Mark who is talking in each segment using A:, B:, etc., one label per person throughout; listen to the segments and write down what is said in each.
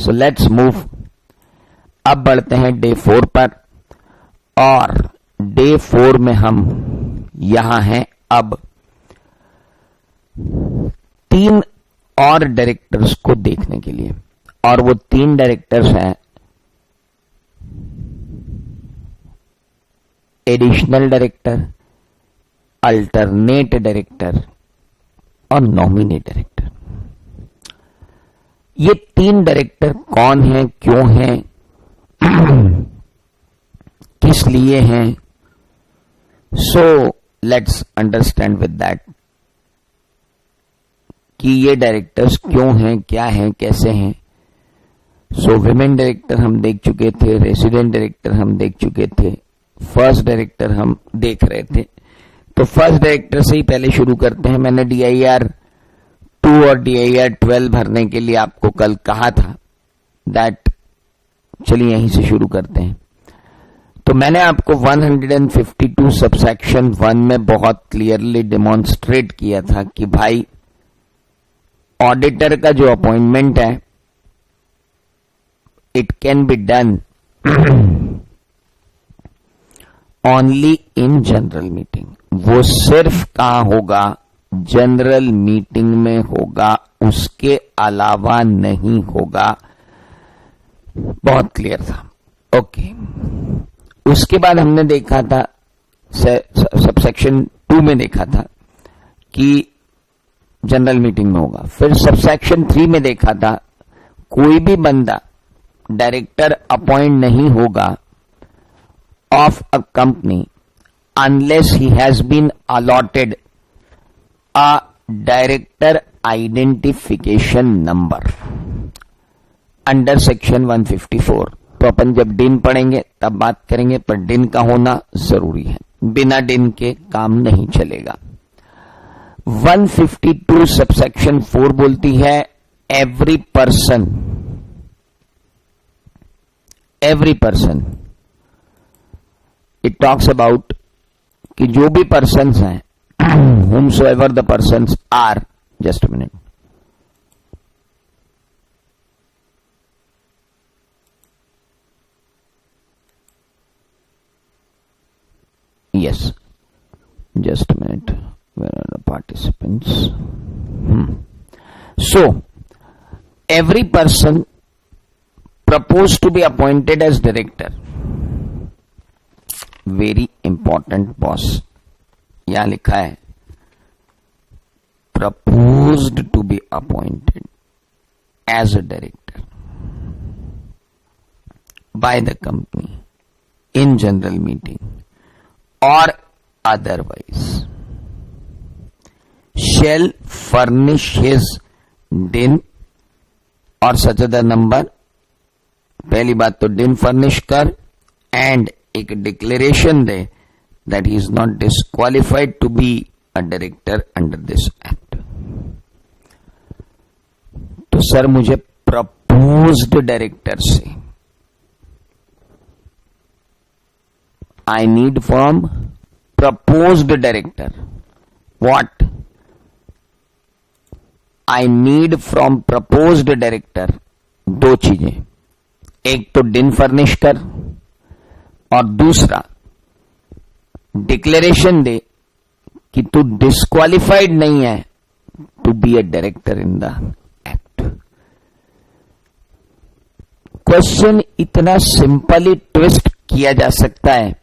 A: So let's move. अब बढ़ते हैं डे 4 पर, और डे 4 में हम यहां हैं अब 3 और डायरेक्टर्स को देखने के लिए, और वो 3 डायरेक्टर्स हैं एडिशनल डायरेक्टर, अल्टरनेट डायरेक्टर और नॉमिनेट डायरेक्टर। ये 3 डायरेक्टर कौन हैं, क्यों हैं, किस लिए हैं? So let's understand with that कि ये डायरेक्टर्स क्यों हैं, क्या हैं, कैसे हैं। सो विमेन डायरेक्टर हम देख चुके थे, रेसिडेंट डायरेक्टर हम देख चुके थे, फर्स्ट डायरेक्टर हम देख रहे थे। तो फर्स्ट डायरेक्टर से ही पहले शुरू करते हैं। मैंने DIR 2 और DIR 12 भरने के लिए आपको कल कहा था दैट, चलिए यहीं से शुरू करते हैं। तो मैंने आपको 152 सबसेक्शन 1 में बहुत क्लियरली डेमोन्स्ट्रेट किया था कि भाई ऑडिटर का जो अपॉइंटमेंट है it can be done only in general meeting. वो सिर्फ कहां होगा, जनरल मीटिंग में होगा, उसके अलावा नहीं होगा। बहुत क्लियर था। ओके, उसके बाद हमने देखा था सबसेक्शन 2 में देखा था कि जनरल मीटिंग में होगा। फिर सबसेक्शन 3 में देखा था कोई भी बंदा डायरेक्टर अपॉइंट नहीं होगा of a company unless he has been allotted a director identification number under section 154। तो अपन जब डिन पढ़ेंगे तब बात करेंगे, पर डिन का होना जरूरी है, बिना डिन के काम नहीं चलेगा। 152 सबसेक्शन 4 बोलती है every person it talks about कि जो भी पर्सन्स हैं, whomsoever the persons are, just a minute, yes, just a minute, where are the participants? So every person proposed to be appointed as director, very important boss, यहां लिखा है proposed to be appointed as a director by the company in general meeting और otherwise shall furnish his DIN or such other number. पहली बात तो डिन furnish कर and एक डिक्लेरेशन दे that he is not disqualified to be a director under this act. तो sir मुझे प्रपोज्ड डायरेक्टर से I need from proposed director what, I need from proposed director 2 चीजें, एक तो डिन फर्निश कर और दूसरा डिक्लेरेशन दे कि तू डिस्क्वालिफाइड नहीं है to be a director in the act. Question इतना सिंपली ट्विस्ट किया जा सकता है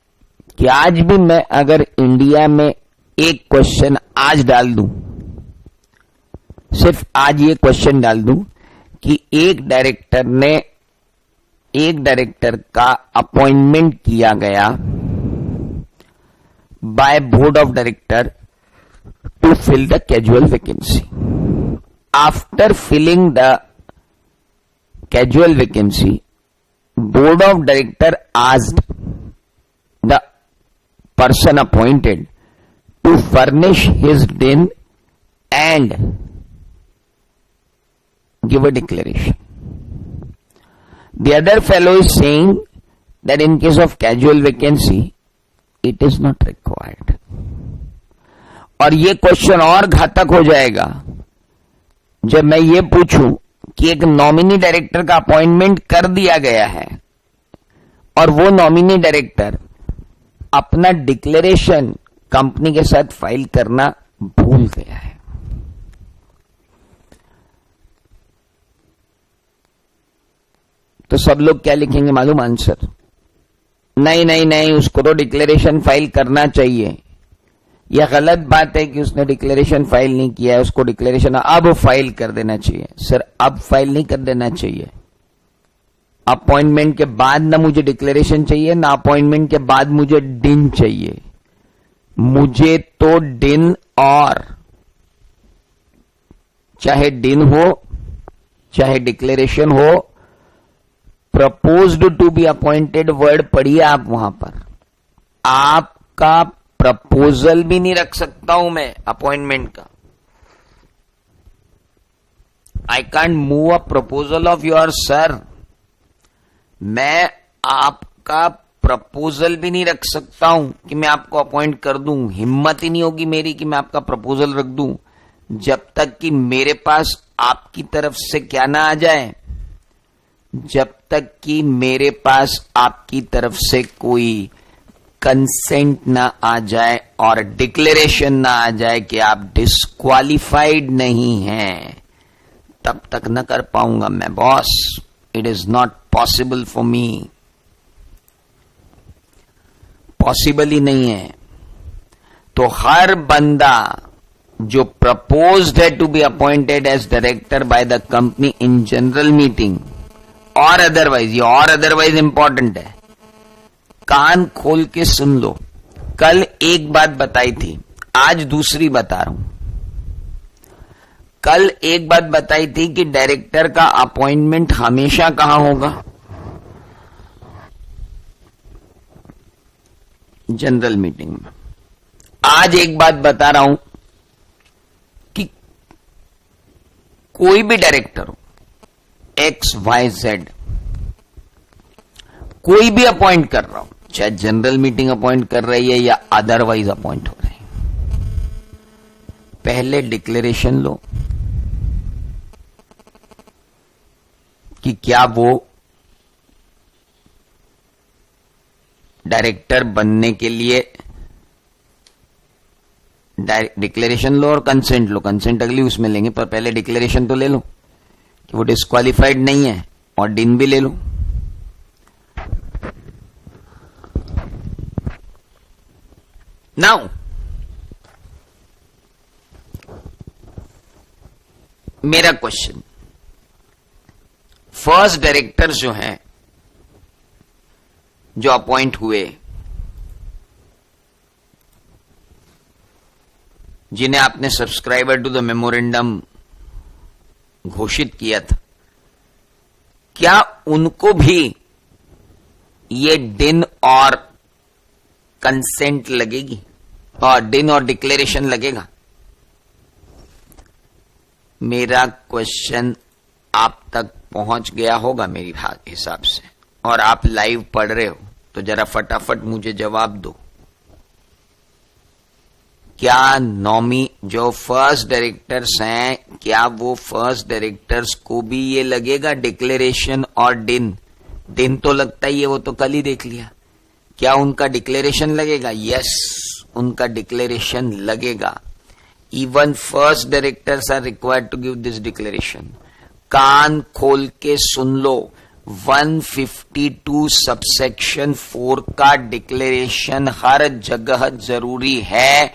A: कि आज भी मैं अगर इंडिया में एक क्वेश्चन आज डाल दूं, सिर्फ आज ये क्वेश्चन डाल दूं कि एक डायरेक्टर का अपॉइंटमेंट किया गया by board of director to fill the casual vacancy. After filling the casual vacancy, board of director asked the person appointed to furnish his DIN and give a declaration. The other fellow is saying that in case of casual vacancy, it is not required. और ये question और घातक हो जाएगा जब मैं ये पूछूं कि एक नॉमिनी डायरेक्टर का अपॉइंटमेंट कर दिया गया है और वो नॉमिनी डायरेक्टर अपना डिक्लेरेशन कंपनी के साथ फाइल करना भूल गया है, तो सब लोग क्या लिखेंगे मालूम आंसर? नहीं नहीं नहीं, उसको तो डिक्लेरेशन फाइल करना चाहिए। यह गलत बात है कि उसने डिक्लेरेशन फाइल नहीं किया है, उसको डिक्लेरेशन अब फाइल कर देना चाहिए। सर, अब फाइल नहीं कर देना चाहिए। अपॉइंटमेंट के बाद ना मुझे डिक्लेरेशन चाहिए, ना अपॉइंटमेंट के बाद मुझे डिन चाहिए। मुझे तो डिन, और चाहे डिन हो चाहे डिक्लेरेशन हो, proposed to be appointed word पढ़िए आप वहां पर। आपका प्रपोजल भी नहीं रख सकता हूं मैं अपॉइंटमेंट का। I can't move a proposal of your sir. मैं आपका प्रपोजल भी नहीं रख सकता हूं कि मैं आपको अपॉइंट कर दूं। हिम्मत ही नहीं होगी मेरी कि मैं आपका प्रपोजल रख दूं, जब तक कि मेरे पास आपकी तरफ से क्या ना आ जाए, जब तक कि मेरे पास आपकी तरफ से कोई कंसेंट ना आ जाए और डिक्लेरेशन ना आ जाए कि आप डिस्क्वालिफाइड नहीं हैं, तब तक न कर पाऊंगा मैं boss. It is not possible for me, possible ही नहीं है। तो हर बंदा जो प्रपोज्ड है to be appointed as director by the company in general meeting और अदरवाइज, ये और अदरवाइज इंपॉर्टेंट है, कान खोल के सुन लो। कल एक बात बताई थी, आज दूसरी बता रहा हूं। कल एक बात बताई थी कि डायरेक्टर का अपॉइंटमेंट हमेशा कहां होगा? जनरल मीटिंग में। आज एक बात बता रहा हूं कि कोई भी डायरेक्टर हो, XYZ, कोई भी अपॉइंट कर रहा हूं, चाहे जनरल मीटिंग अपॉइंट कर रही है या अदरवाइज अपॉइंट हो रही है, पहले डिक्लेरेशन लो कि क्या वो डायरेक्टर बनने के लिए, डिक्लेरेशन लो और कंसेंट लो। कंसेंट अगली उसमें लेंगे, पर पहले डिक्लेरेशन तो ले लो कि वो डिस्क्वालिफाइड नहीं है, और डिन भी ले लो। नाउ मेरा क्वेश्चन, फर्स्ट डायरेक्टर जो हैं, जो अपॉइंट हुए, जिन्हें आपने सब्सक्राइबर टू द मेमोरेंडम घोषित किया था, क्या उनको भी ये डिन और कंसेंट लगेगी और डिन और डिक्लेरेशन लगेगा? मेरा क्वेश्चन आप तक पहुंच गया होगा मेरी हिसाब से, और आप लाइव पढ़ रहे हो, तो जरा फटाफट मुझे जवाब दो। क्या नॉमी जो फर्स्ट डायरेक्टर्स हैं, क्या वो फर्स्ट डायरेक्टर्स को भी ये लगेगा डिक्लेरेशन और डिन? डिन तो लगता ही है, वो तो कल ही देख लिया। क्या उनका डिक्लेरेशन लगेगा? यस, उनका डिक्लेरेशन लगेगा। Even first directors are required to give this declaration. कान खोल के सुन लो, 152 सबसेक्शन 4 का डिक्लेरेशन हर जगह जरूरी है।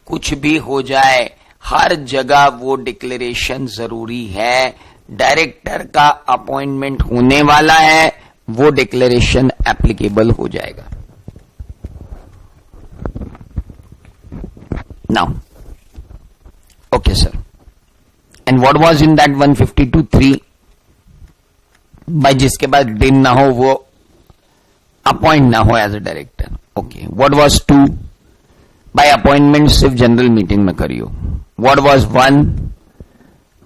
A: कुछ भी हो जाए, हर जगह वो डिक्लेरेशन जरूरी है। डायरेक्टर का अपॉइंटमेंट होने वाला है, वो डिक्लेरेशन एप्लीकेबल हो जाएगा। Now okay sir, and what was in that 152(3) भाई जिसके बाद डिन ना हो, वो अपॉइंट ना हो as a director. Okay, what was 2? By appointment सिर्फ जनरल मीटिंग में करियो। What was 1?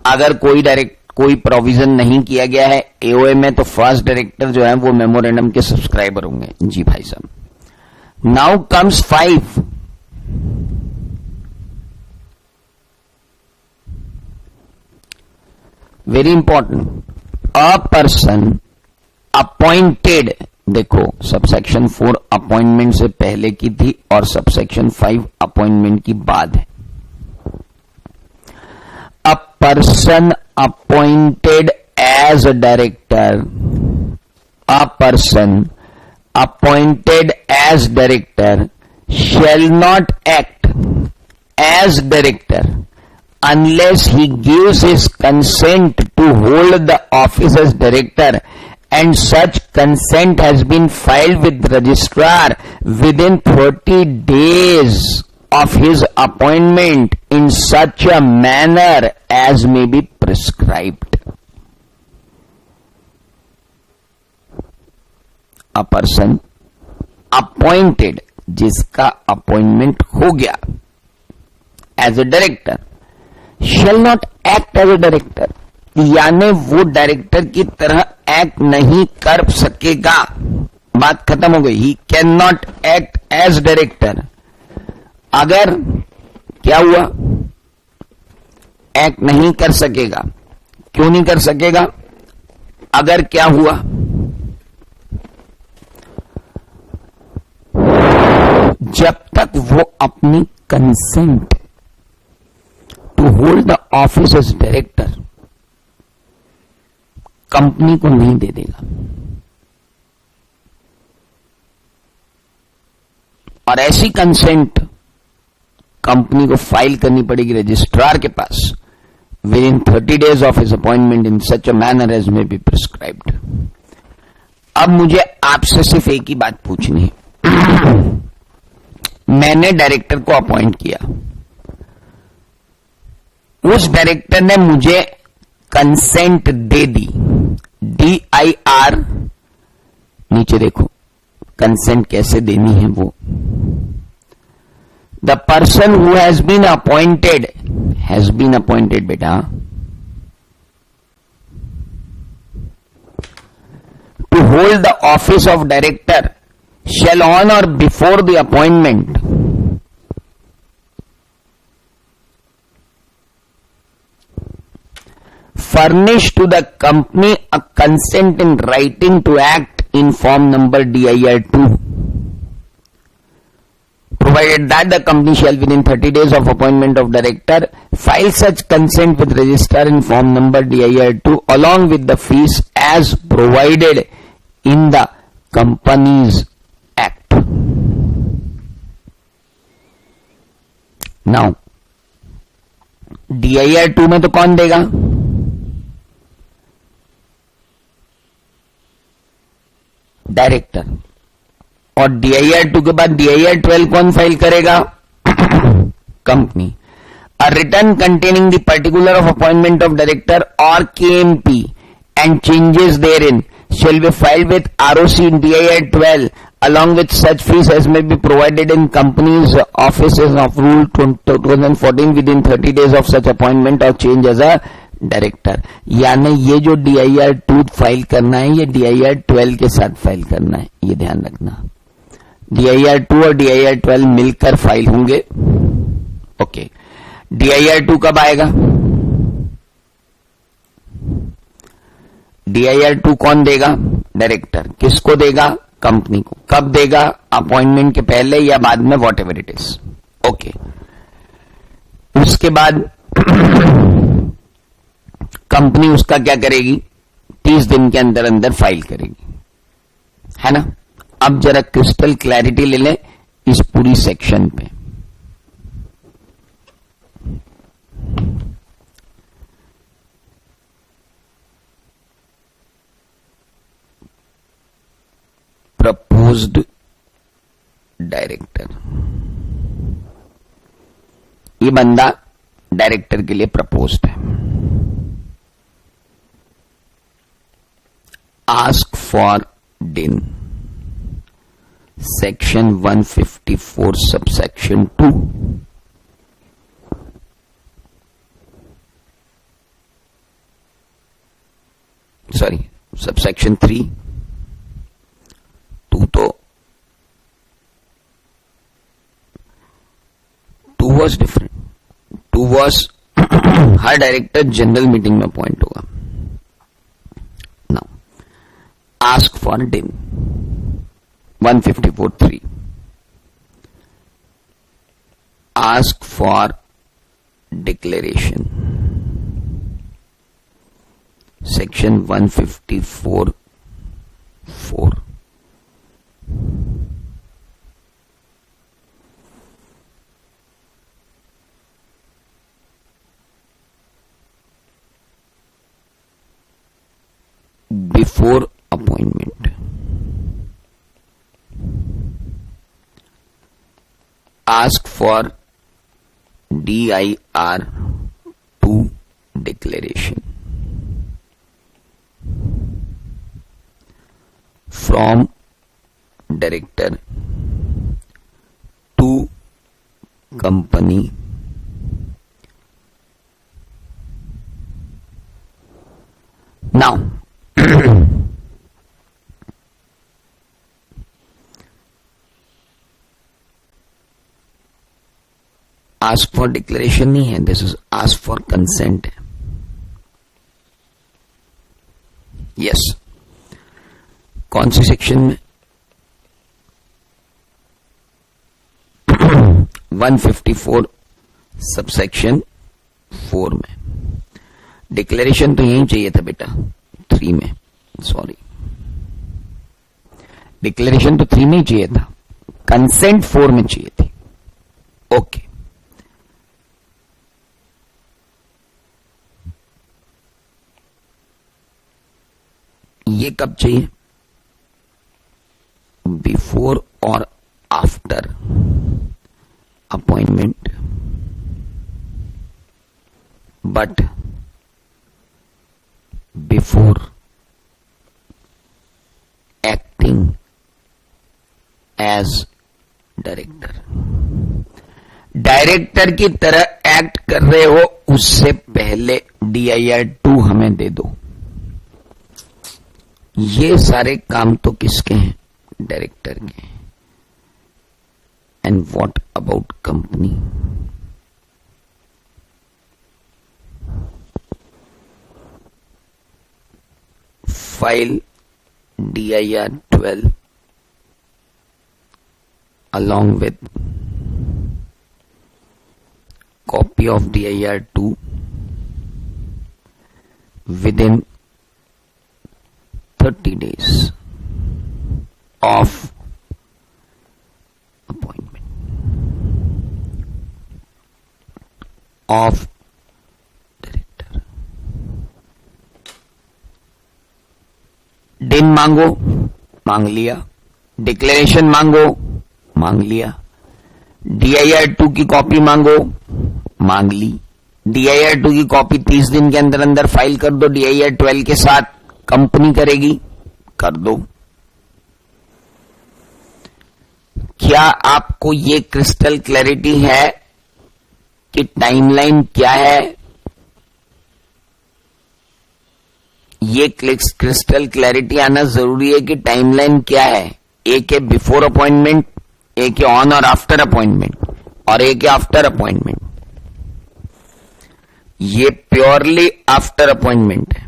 A: अगर कोई प्रोविजन नहीं किया गया है एओए में, तो फर्स्ट डायरेक्टर जो है वो मेमोरेंडम के सब्सक्राइबर होंगे। जी भाई साहब। Now comes 5। वेरी इंपॉर्टेंट, अ पर्सन अपॉइंटेड, देखो सबसेक्शन 4 अपॉइंटमेंट से पहले की थी और सबसेक्शन 5 अपॉइंटमेंट की बाद है। A person appointed as a director, a person appointed as director shall not act as director unless he gives his consent to hold the office as director and such consent has been filed with the registrar within 30 days of his appointment in such a manner as may be prescribed. A person appointed, जिसका appointment हो गया as a director, shall not act as a director, यानी वो director की तरह act नहीं कर सकेगा। बात खत्म हो गई। He can not act as director. अगर क्या हुआ, एक्ट नहीं कर सकेगा। क्यों नहीं कर सकेगा? अगर क्या हुआ, जब तक वो अपनी consent to hold the office as director company को नहीं दे देगा। और ऐसी कंसेंट कंपनी को फाइल करनी पड़ेगी रजिस्ट्रार के पास within 30 days of his appointment in such a manner as may be prescribed. अब मुझे आपसे सिर्फ एक ही बात पूछनी है। मैंने डायरेक्टर को अपॉइंट किया, उस डायरेक्टर ने मुझे कंसेंट दे दी, DIR, नीचे देखो कंसेंट कैसे देनी है वो। The person who has been appointed बेटा to hold the office of director shall on or before the appointment furnish to the company a consent in writing to act in form number DIR2, provided that the company shall within 30 days of appointment of director file such consent with registrar in form number DIR2 along with the fees as provided in the company's act. Now DIR2 में तो कौन देगा? Director. और DIR2 के बाद DIR12 कौन file करेगा? Company. A return containing the particular of appointment of director or KMP and changes therein shall be filed with ROC in DIR12 along with such fees as may be provided in company's offices of Rule 2014 within 30 days of such appointment or change as a director. यानी ये जो DIR2 file करना है ये DIR12 के साथ file करना है, ये ध्यान रखना। DIR2 और DIR12 मिलकर फाइल होंगे। ओके, DIR2 कब आएगा? DIR2 कौन देगा? डायरेक्टर। किसको देगा? कंपनी को। कब देगा? अपॉइंटमेंट के पहले या बाद में, what ever it is. Okay, उसके बाद कंपनी उसका क्या करेगी? 30 दिन के अंदर अंदर फाइल करेगी, है ना। अब जरा क्रिस्टल क्लैरिटी ले लें इस पूरी सेक्शन पे। प्रपोज्ड डायरेक्टर, ये बंदा डायरेक्टर के लिए प्रपोज्ड है। आस्क फॉर डिन, section 154 subsection 2। Sorry, subsection 3। 2 was different. 2 was her director general meeting में अपॉइंट होगा। ask for DIN. 154(3). Ask for declaration. Section 154(4). Before appointment. Ask for DIR 2 declaration from director to company now. Ask for declaration नहीं है, this is ask for consent है. Yes. कौन C section में? 154 subsection 4 में. Declaration तो यही चाहिए था बेटा, 3 में. सॉरी, डिक्लेरेशन तो 3 में ही चाहिए था, कंसेंट 4 में चाहिए थी. ओके. ये कब चाहिए? बिफोर और after appointment, but before acting as director. Director की तरह एक्ट कर रहे हो उससे पहले DIR 2 हमें दे दो. ये सारे काम तो किसके हैं? डायरेक्टर के. And what about company? File DIR 12 along with copy of DIR 2 within 30 days of appointment of director. DIN मांगो, मांग लिया. डिक्लेरेशन मांगो, मांग लिया. DIR 2 की कॉपी मांगो, मांग ली. DIR 2 की कॉपी 30 दिन के अंदर अंदर फाइल कर दो. DIR 12 के साथ कंपनी करेगी, कर दो. क्या आपको ये क्रिस्टल क्लैरिटी है कि टाइमलाइन क्या है? ये क्रिस्टल क्लैरिटी आना जरूरी है कि टाइमलाइन क्या है. एक है बिफोर अपॉइंटमेंट, एक है ऑन और आफ्टर अपॉइंटमेंट, और एक है आफ्टर अपॉइंटमेंट. ये प्योरली आफ्टर अपॉइंटमेंट है.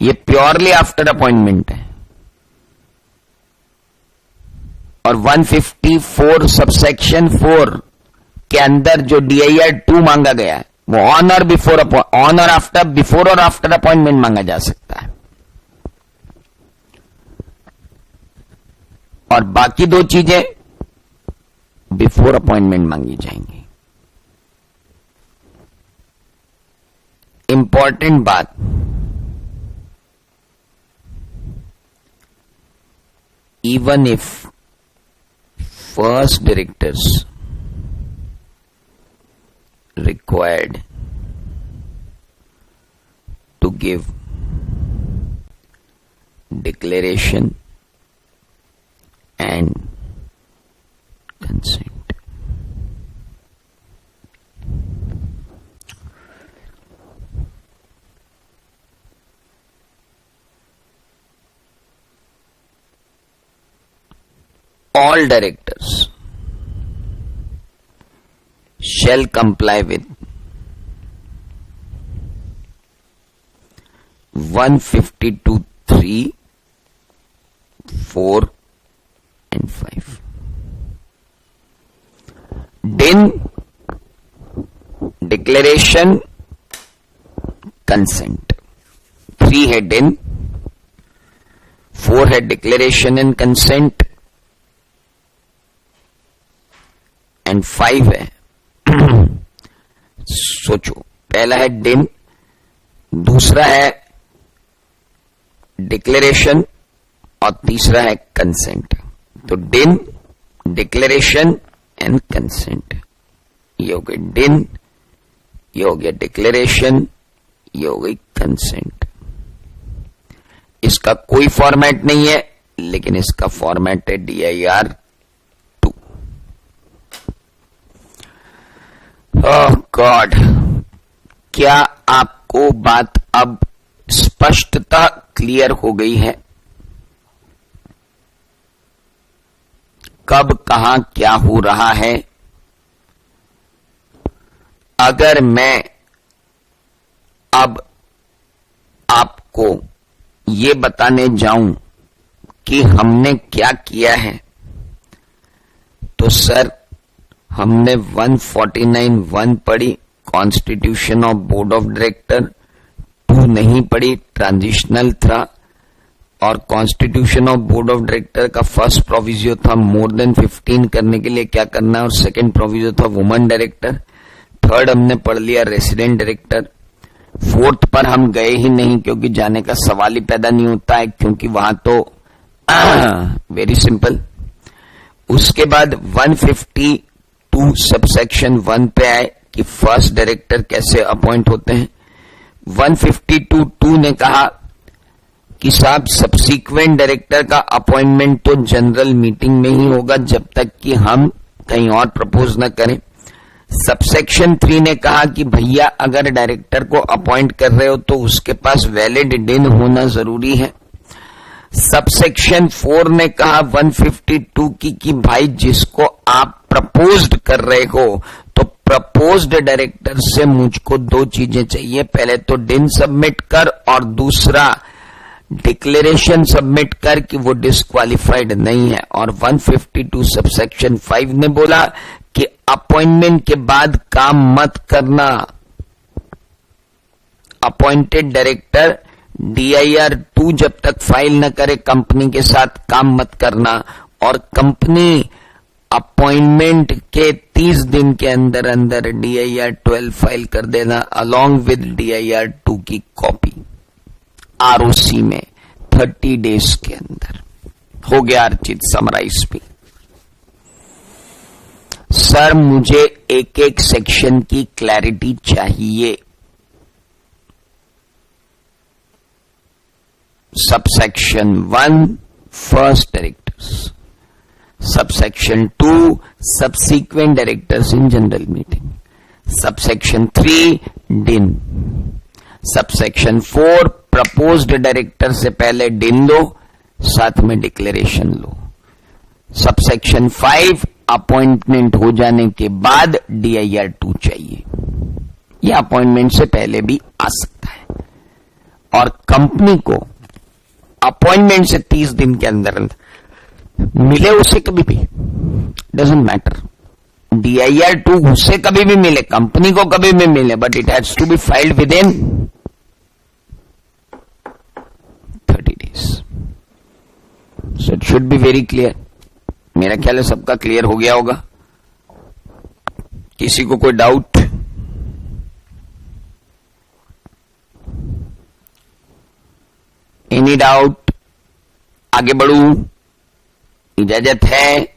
A: ये प्योरली आफ्टर अपॉइंटमेंट है. और 154 सबसेक्शन 4 के अंदर जो DIR 2 मांगा गया है वो ऑन और आफ्टर, बिफोर और आफ्टर अपॉइंटमेंट मांगा जा सकता है. और बाकी 2 चीजें बिफोर अपॉइंटमेंट मांगी जाएंगी. इंपॉर्टेंट बात, even if first directors required to give declaration and consent. All directors shall comply with 152 3 4 and 5. DIN, declaration, consent. 3 है DIN, 4 है डिक्लेरेशन एंड कंसेंट, एंड 5 है सोचो, पहला है DIN, दूसरा है डिक्लेरेशन और तीसरा है कंसेंट. तो DIN, डिक्लेरेशन एंड कंसेंट. ये हो गई DIN, ये हो गया डिक्लेरेशन, ये हो गई कंसेंट. इसका कोई फॉर्मेट नहीं है, लेकिन इसका फॉर्मेट है DIR2. ओह गॉड, क्या आपको बात अब स्पष्टता क्लियर हो गई है? कब कहां क्या हो रहा है? अगर मैं अब आपको ये बताने जाऊं कि हमने क्या किया है, तो सर हमने 149(1) पढ़ी, constitution of board of director. 2 नहीं पढ़ी, ट्रांजिशनल था. और constitution of board of director का फर्स्ट प्रोविजो था मोर देन 15 करने के लिए क्या करना है, और सेकंड प्रोविजो था वुमन डायरेक्टर. थर्ड हमने पढ़ लिया रेसिडेंट डायरेक्टर. फोर्थ पर हम गए ही नहीं, क्योंकि जाने का सवाल ही पैदा नहीं होता है, क्योंकि वहां तो वेरी सिंपल. उसके बाद 152 सबसेक्शन 1 पे आए कि फर्स्ट डायरेक्टर कैसे अपॉइंट होते हैं. 152(2) ने कहा कि साहब सब्सीक्वेंट डायरेक्टर का अपॉइंटमेंट तो जनरल मीटिंग में ही होगा जब तक कि हम कहीं और प्रपोज न करें. सबसेक्शन 3 ने कहा कि भैया अगर डायरेक्टर को अपॉइंट कर रहे हो तो उसके पास वैलिड DIN होना जरूरी है. सबसेक्शन 4 ने कहा 152 की कि भाई जिसको आप प्रपोज्ड कर रहे हो तो प्रपोज्ड डायरेक्टर से मुझको 2 चीजें चाहिए. पहले तो DIN सबमिट कर और दूसरा डिक्लेरेशन सबमिट कर कि वो डिस्क्वालिफाइड नहीं है. और 152 सबसेक्शन 5 ने बोला कि अपॉइंटमेंट के बाद काम मत करना. अपॉइंटेड डायरेक्टर DIR2 जब तक फाइल न करे कंपनी के साथ काम मत करना. और कंपनी अपॉइंटमेंट के 30 दिन के अंदर अंदर DIR12 फाइल कर देना अलोंग विद DIR2 की कॉपी ROC में 30 डेज के अंदर. हो गया अर्चित समराइज भी. सर मुझे एक एक सेक्शन की क्लैरिटी चाहिए. Subsection 1 first directors, subsection 2 subsequent directors in general meeting, subsection 3 DIN, subsection 4 proposed director से पहले DIN लो, साथ में डिक्लेरेशन लो. सबसेक्शन 5 अपॉइंटमेंट हो जाने के बाद DIR2 चाहिए. यह अपॉइंटमेंट से पहले भी आ सकता है. और कंपनी को अपॉइंटमेंट से 30 दिन के अंदर मिले उसे कभी भी, डजंट मैटर. DIR2 उसे कभी भी मिले, कंपनी को कभी भी मिले, but it has to be filed within 30 days. So it should be very clear. मेरा ख्याल है सबका क्लियर हो गया होगा. किसी को कोई डाउट? Any doubt? आगे बढ़ू? इजाजत है?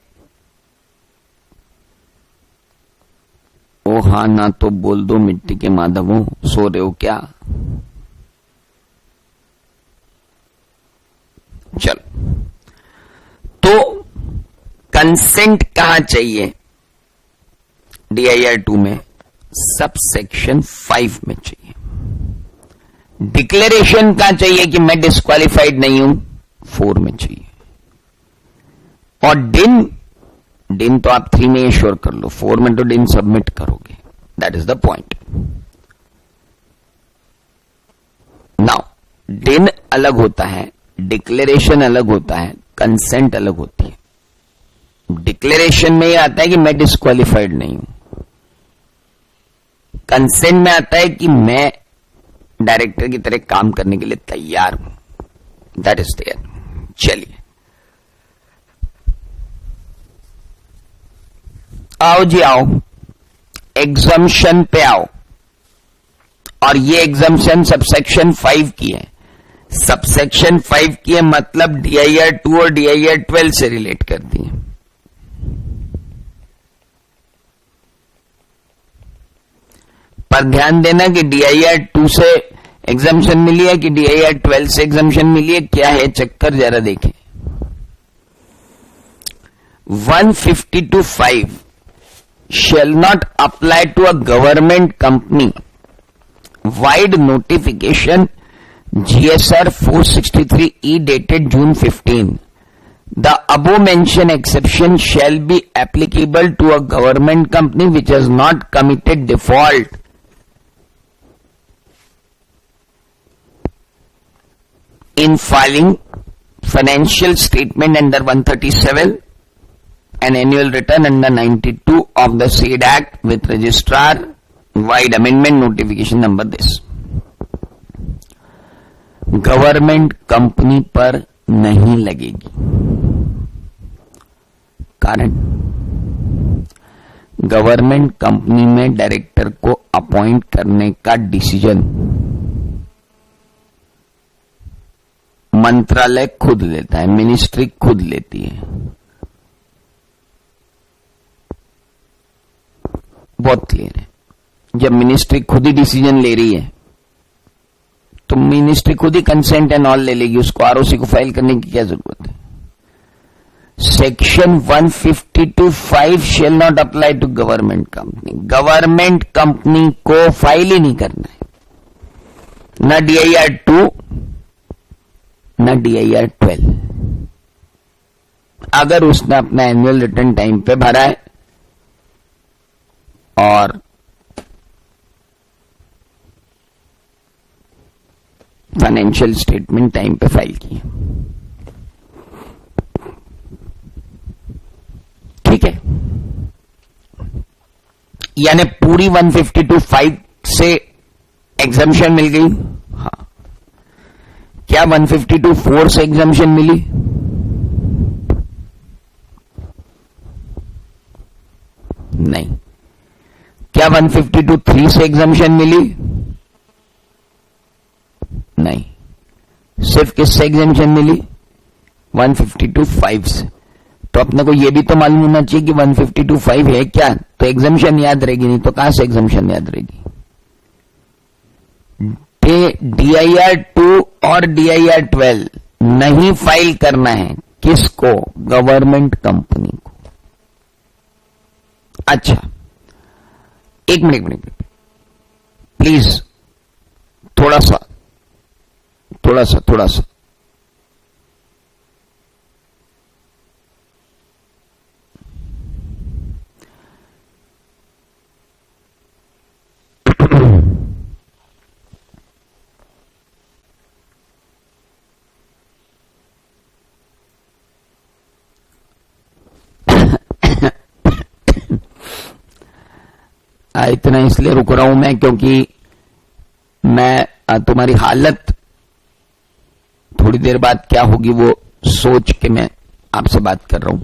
A: ओ हाँ ना तो बोल दो मिट्टी के माधवों, सो रहे हो क्या? चलो, तो कंसेंट कहां चाहिए? DIR2 में सबसेक्शन 5 में चाहिए. डिक्लेरेशन कहां चाहिए कि मैं डिस्क्वालिफाइड नहीं हूं? 4 में चाहिए. और DIN तो आप 3 में एश्योर कर लो, 4 में तो DIN सबमिट करोगे. That is the point. Now दिन अलग होता है, डिक्लेरेशन अलग होता है, कंसेंट अलग होती है। डिक्लेरेशन में यह आता है कि मैं डिस्क्वालिफाइड नहीं हूं, कंसेंट में आता है कि मैं डायरेक्टर की तरह काम करने के लिए तैयार हूं। That is there. चलिए आओ जी आओ, एग्जम्पशन पे आओ। और ये एग्जम्पशन सबसेक्शन 5 की है। सबसेक्शन 5 की है मतलब DIR 2 और DIR 12 से रिलेट करती है। पर ध्यान देना कि DIR 2 से एग्जम्पशन मिली है कि DIR 12 से एग्जम्पशन मिली है, क्या है चक्कर जरा देखें। 152(5) shall not apply to a government company wide notification GSR 463E dated June 15. The above mentioned exception shall be applicable to a government company which has not committed default in filing financial statement under 137 and annual return under 92 of the said Act with registrar wide amendment notification number this. Government company पर नहीं लगेगी। कारण government company में director को appoint करने का decision मंत्रालय खुद लेता है, मिनिस्ट्री खुद लेती है। बहुत क्लियर है। जब मिनिस्ट्री खुद ही डिसीजन ले रही है तो मिनिस्ट्री खुद ही कंसेंट एंड ऑल ले लेगी, उसको ROC को फाइल करने की क्या जरूरत है। Section 152(5) shall not apply to government company. Government company को फाइल ही नहीं करना है, न DIR 2 न DIR 12। अगर उसने अपना एनुअल रिटर्न टाइम पे भरा है और फाइनेंशियल स्टेटमेंट टाइम पे फाइल की, ठीक है। यानी पूरी 152(5) से एग्जम्पशन मिल गई। हाँ, क्या 152(4) से एग्जम्पशन मिली? नहीं। क्या 152(3) से एग्जम्पशन मिली? नहीं। सिर्फ किससे एग्जम्पशन मिली? 152(5) से। तो अपने को यह भी तो मालूम होना चाहिए कि 152(5) है क्या, तो एग्जम्पशन याद रहेगी, नहीं तो कहां से एग्जम्पशन याद रहेगी। DIR 2 और DIR 12 नहीं फाइल करना है, किसको? गवर्नमेंट कंपनी को। अच्छा, एक मिनट प्लीज, थोड़ा सा इतना इसलिए रुक रहा हूं मैं क्योंकि मैं तुम्हारी हालत थोड़ी देर बाद क्या होगी वो सोच के मैं आपसे बात कर रहा हूं।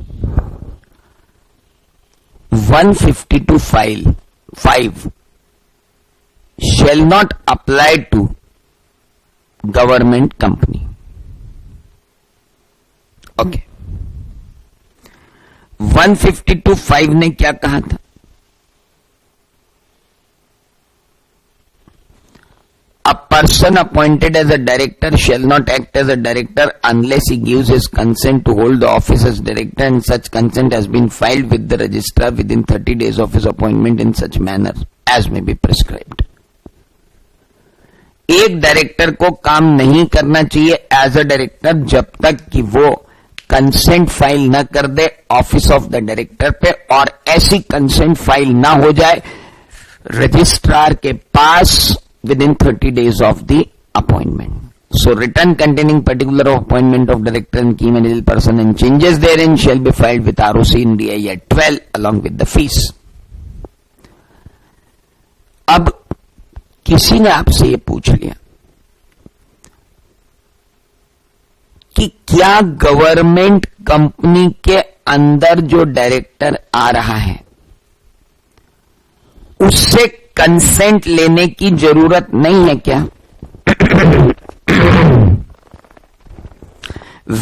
A: 152(5) shall not apply to government company. Okay, 152(5) ने क्या कहा था? A person appointed as a director shall not act as a director unless he gives his consent to hold the office as director, and such consent has been filed with the registrar within 30 days of his appointment in such manner as may be prescribed. एक director को काम नहीं करना चाहिए as a director जब तक कि वो कंसेंट फाइल न कर दे ऑफिस ऑफ द डायरेक्टर पे, और ऐसी कंसेंट फाइल ना हो जाए रजिस्ट्रार के पास within 30 days of the appointment. So return containing particular of appointment of director and key managerial person and changes therein shall be filed with ROC in DIR 12 along with the fees. अब किसी ने आपसे ये पूछ लिया कि क्या government company के अंदर जो डायरेक्टर आ रहा है उससे कंसेंट लेने की जरूरत नहीं है क्या?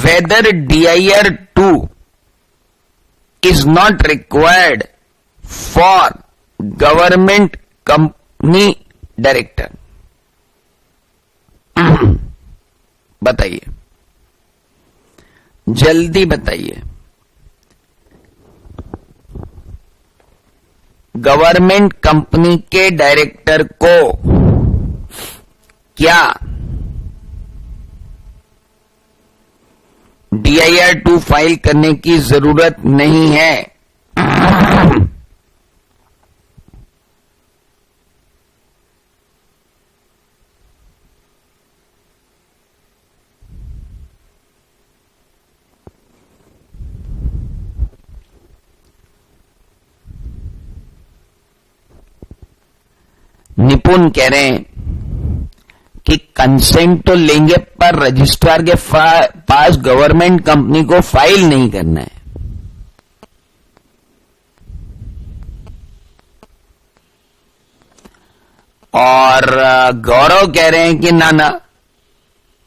A: Whether DIR 2 is not required for government company director. बताइए, जल्दी बताइए। गवर्नमेंट कंपनी के डायरेक्टर को क्या DIR 2 फाइल करने की जरूरत नहीं है? निपुण कह रहे हैं कि कंसेंट तो लेंगे पर रजिस्ट्रार के पास गवर्नमेंट कंपनी को फाइल नहीं करना है। और गौरव कह रहे हैं कि ना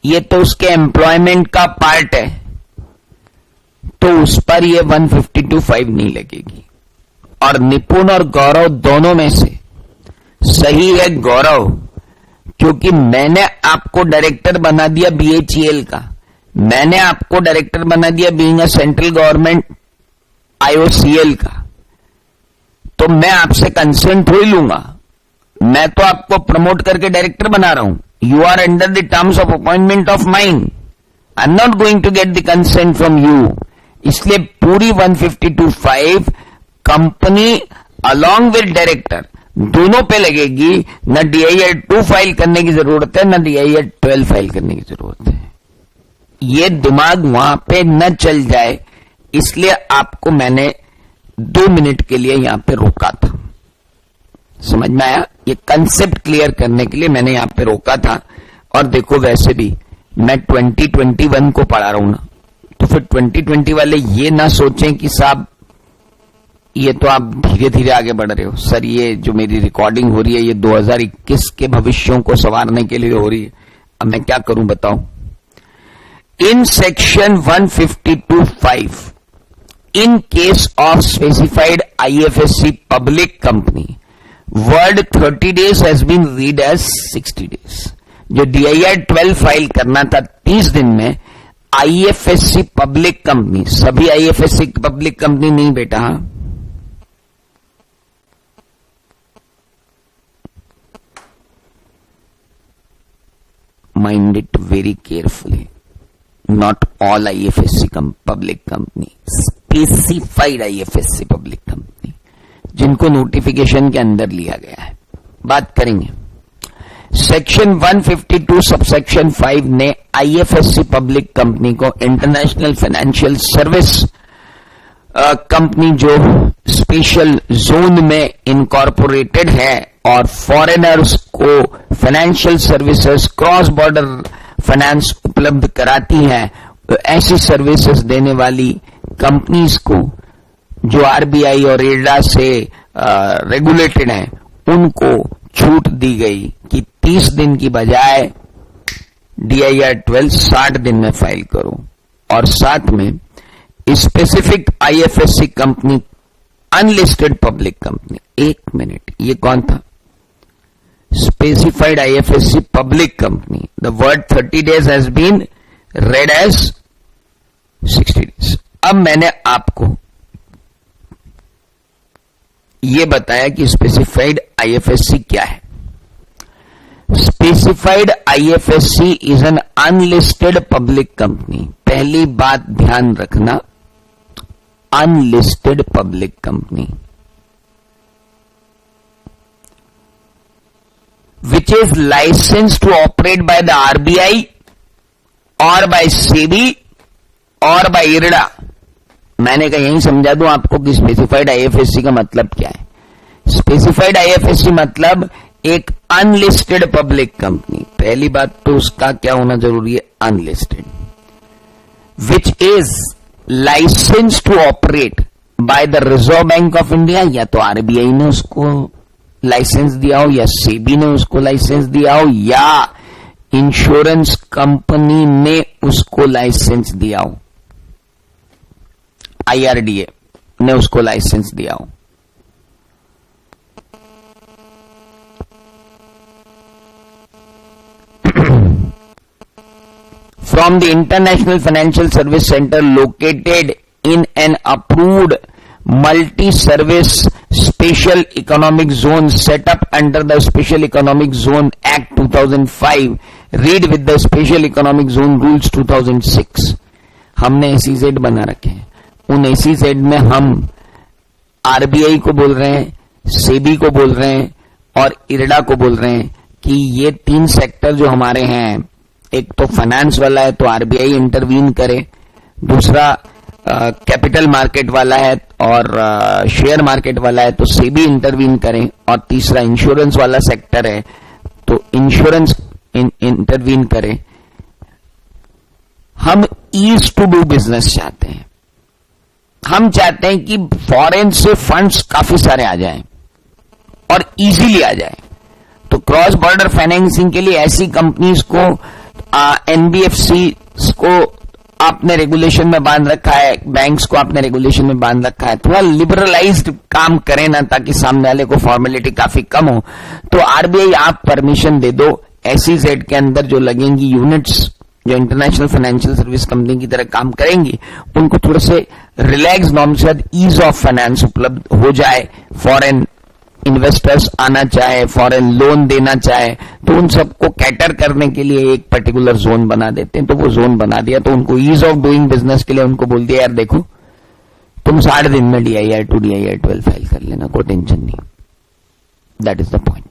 A: ये तो उसके एम्प्लॉयमेंट का पार्ट है, तो उस पर ये 152(5) नहीं लगेगी। और निपुण और गौरव दोनों में से सही है गौरव, क्योंकि मैंने आपको डायरेक्टर बना दिया BHEL का, मैंने आपको डायरेक्टर बना दिया being a central government IOCL का, तो मैं आपसे कंसेंट थोड़ी लूंगा, मैं तो आपको प्रमोट करके डायरेक्टर बना रहा हूं। You are under the terms of appointment of mine, I am not going to get the consent from you. इसलिए पूरी 152(5) कंपनी अलॉन्ग विद डायरेक्टर दोनों पे लगेगी। न DIR 2 फाइल करने की जरूरत है, न DIR 12 फाइल करने की जरूरत है। ये दिमाग वहां पे न चल जाए, इसलिए आपको मैंने 2 मिनट के लिए यहां पे रोका था। समझ में आया? ये कंसेप्ट क्लियर करने के लिए मैंने यहां पे रोका था। और देखो वैसे भी मैं 2021 को पढ़ा रहा हूं ना, तो फिर 2020 वाले ये ना सोचें कि साहब ये तो आप धीरे धीरे आगे बढ़ रहे हो। सर ये जो मेरी रिकॉर्डिंग हो रही है ये 2021 के भविष्यों को संवारने के लिए हो रही है। अब मैं क्या करूं बताओ? In section 152(5) in case of specified IFSC public company word 30 days has been read as 60 days। जो DIR 12 फाइल करना था 30 दिन में, IFSC पब्लिक कंपनी, सभी IFSC पब्लिक कंपनी नहीं बेटा, mind it very carefully, not all IFSC public company, specified IFSC public company जिनको notification के अंदर लिया गया है। बात करेंगे सेक्शन 152 सबसेक्शन 5 ने IFSC पब्लिक कंपनी को इंटरनेशनल फाइनेंशियल सर्विस कंपनी जो स्पेशल जोन में इनकॉर्पोरेटेड है और फॉरेनर्स को financial services cross border finance उपलब्ध कराती हैं, तो ऐसी सर्विसेज देने वाली कंपनीज को जो RBI और IRDA से रेगुलेटेड हैं उनको छूट दी गई कि 30 दिन की बजाय DIR 12 60 दिन में फाइल करो। और साथ में specific IFSC company unlisted public company, 1 minute, ये कौन था? Specified IFSC public company, the word 30 days has been read as 60 days। अब मैंने आपको ये बताया कि स्पेसिफाइड IFSC क्या है। Specified IFSC is an unlisted public company. पहली बात ध्यान रखना, unlisted public company which is licensed to operate by the RBI और बाय सेबी और बाय इरडा। मैंने कहा यही समझा दूं आपको कि स्पेसिफाइड आईएफएससी का मतलब क्या है। स्पेसिफाइड आईएफएससी मतलब एक अनलिस्टेड पब्लिक कंपनी। पहली बात तो उसका क्या होना जरूरी है, unlisted, which is license to operate by the Reserve Bank of India, या तो आरबीआई ने उसको लाइसेंस दिया हो, या सेबी ने उसको लाइसेंस दिया हो, या इंश्योरेंस कंपनी ने उसको लाइसेंस दिया हो, आईआरडीए ने उसको लाइसेंस दिया हो। From the International Financial Service Center located in an approved multi-service special economic zone set up under the Special Economic Zone Act 2005, read with the Special Economic Zone Rules 2006। हमने SEZ बना रखे हैं। उन SEZ में हम RBI को बोल रहे हैं, सेबी को बोल रहे हैं और इरडा को बोल रहे हैं कि ये तीन सेक्टर जो हमारे हैं, एक तो फाइनेंस वाला है तो आरबीआई इंटरवीन करे, दूसरा कैपिटल मार्केट वाला है और शेयर मार्केट वाला है तो सेबी इंटरवीन करें, और तीसरा इंश्योरेंस वाला सेक्टर है तो इंश्योरेंस इंटरवीन करे। हम ईज टू डू बिजनेस चाहते हैं। हम चाहते हैं कि फॉरेन से फंड्स काफी सारे आ जाएं और इजीली आ जाएं। तो क्रॉस बॉर्डर फाइनेंसिंग के लिए ऐसी कंपनीज को एनबीएफसी को आपने रेगुलेशन में बांध रखा है, बैंक्स को आपने रेगुलेशन में बांध रखा है। थोड़ा लिबरलाइज्ड काम करें ना, ताकि सामने वाले को फॉर्मेलिटी काफी कम हो। तो आरबीआई आप परमिशन दे दो, एसईजेड के अंदर जो लगेंगी यूनिट्स जो इंटरनेशनल फाइनेंशियल सर्विस कंपनी की तरह काम करेंगी, उनको थोड़े से रिलैक्स नॉर्म से ईज ऑफ फाइनेंस उपलब्ध हो जाए। फॉरेन इन्वेस्टर्स आना चाहे, फॉरेन लोन देना चाहे, तो उन सबको कैटर करने के लिए एक पर्टिकुलर जोन बना देते हैं। तो वो जोन बना दिया, तो उनको ईज ऑफ डूइंग बिजनेस के लिए उनको बोल दिया, यार देखो तुम 60 दिन में DIR 2 DIR 12 फाइल कर लेना, कोई टेंशन नहीं। That is the point.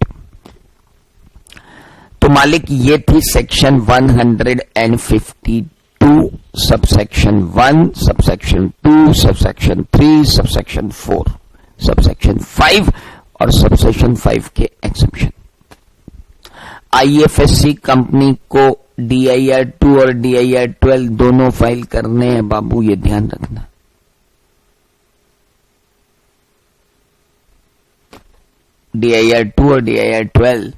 A: तो मालिक ये थी section 152 subsection 1, subsection 2, subsection 3, subsection 4, subsection 5 और सबसेक्शन 5 के एक्सेप्शन। आईएफएससी कंपनी को DIR 2 और DIR 12 दोनों फाइल करने हैं बाबू, ये ध्यान रखना। DIR 2 और DIR 12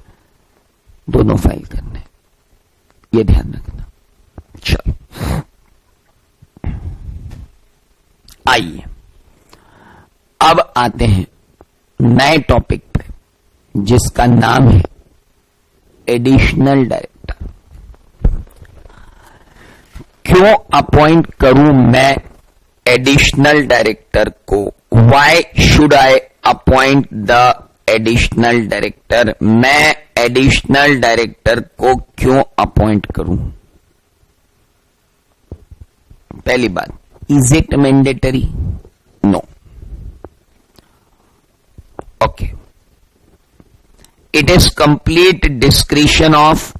A: दोनों फाइल करने, ये ध्यान रखना। चलो आइए अब आते हैं नए टॉपिक पे, जिसका नाम है एडिशनल डायरेक्टर। क्यों अपॉइंट करूं मैं एडिशनल डायरेक्टर को? Why should I appoint the additional director? मैं एडिशनल डायरेक्टर को क्यों अपॉइंट करूं? पहली बात, is it mandatory? No. Okay. It is complete discretion of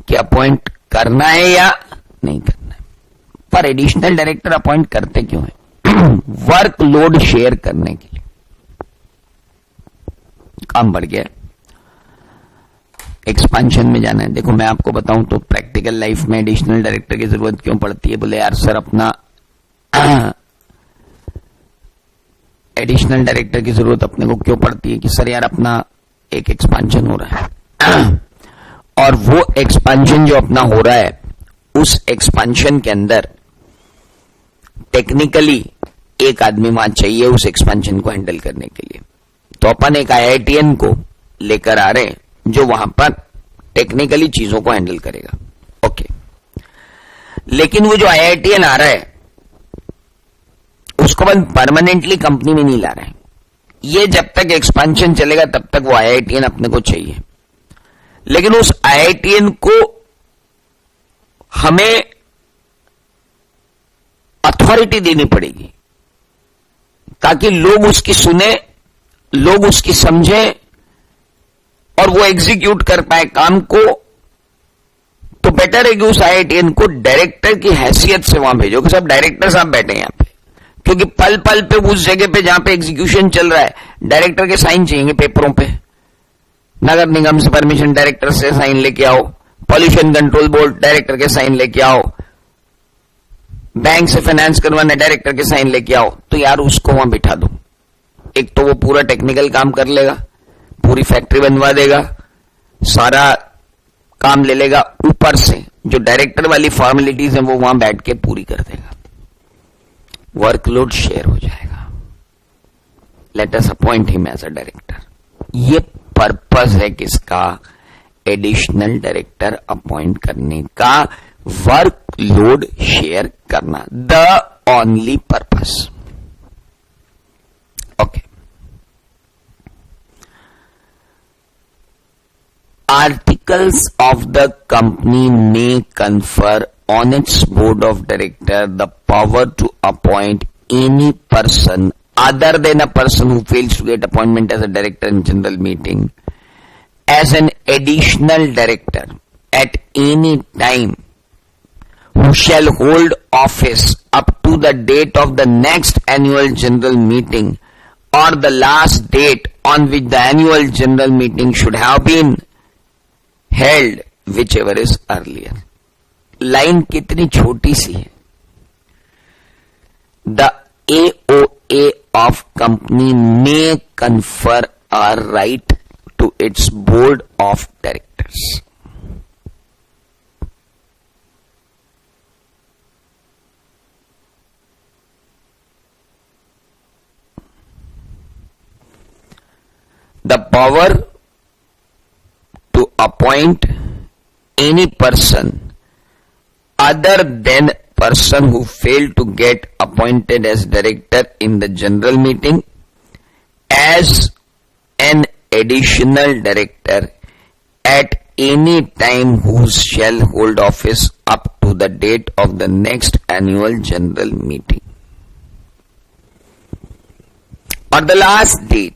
A: कि अपॉइंट करना है या नहीं करना है। पर एडिशनल डायरेक्टर अपॉइंट करते क्यों है? वर्कलोड शेयर करने के लिए। काम बढ़ गया, एक्सपांशन में जाना है। देखो मैं आपको बताऊं तो प्रैक्टिकल लाइफ में एडिशनल डायरेक्टर की जरूरत क्यों पड़ती है? बोले यार सर अपना एडिशनल डायरेक्टर की जरूरत अपने को क्यों पड़ती है कि सर यार अपना एक एक्सपांशन हो रहा है और वो एक्सपांशन जो अपना हो रहा है, उस एक्सपांशन के अंदर टेक्निकली एक आदमी वहां चाहिए उस एक्सपांशन को हैंडल करने के लिए। तो अपन एक IITN को लेकर आ रहे हैं जो वहां पर टेक्निकली चीजों को हैंडल करेगा। ओके, लेकिन वो जो IITN आ रहा है उसको अपन परमानेंटली कंपनी में नहीं ला रहे हैं। ये जब तक एक्सपांशन चलेगा तब तक वो IITN अपने को चाहिए, लेकिन उस IITN को हमें अथॉरिटी देनी पड़ेगी ताकि लोग उसकी सुने, लोग उसकी समझे और वो एग्जीक्यूट कर पाए काम को। तो बेटर है कि उस IITian को डायरेक्टर की हैसियत से वहां भेजो कि सब डायरेक्टर साहब बैठे हैं यहां पे, क्योंकि पल पल पे उस जगह पे जहां पे एग्जीक्यूशन चल रहा है डायरेक्टर के साइन चाहिए पेपरों पे। नगर निगम से परमिशन डायरेक्टर से साइन लेके आओ, पॉल्यूशन कंट्रोल बोर्ड डायरेक्टर के साइन लेके आओ, बैंक से फाइनेंस करवाना डायरेक्टर के साइन लेके आओ। तो यार उसको वहां बिठा दो, एक तो वो पूरा टेक्निकल काम कर लेगा, पूरी फैक्ट्री बनवा देगा, सारा काम ले लेगा, ऊपर से जो डायरेक्टर वाली फॉर्मेलिटीज है वो वहां बैठ के पूरी कर देगा, वर्कलोड शेयर हो जाएगा। Let us appoint him as a director. ये पर्पस है किसका? एडिशनल डायरेक्टर अपॉइंट करने का, वर्कलोड शेयर करना, the only purpose. Okay. Articles of the company may confer on its board of director the power to appoint any person other than a person who fails to get appointment as a director in general meeting as an additional director at any time, who shall hold office up to the date of the next annual general meeting or the last date on which the annual general meeting should have been held, whichever is earlier. Line कितनी छोटी सी है। The AOA of company may confer a right to its board of directors. The power to appoint any person other than person who failed to get appointed as director in the general meeting as an additional director at any time, who shall hold office up to the date of the next annual general meeting or the last date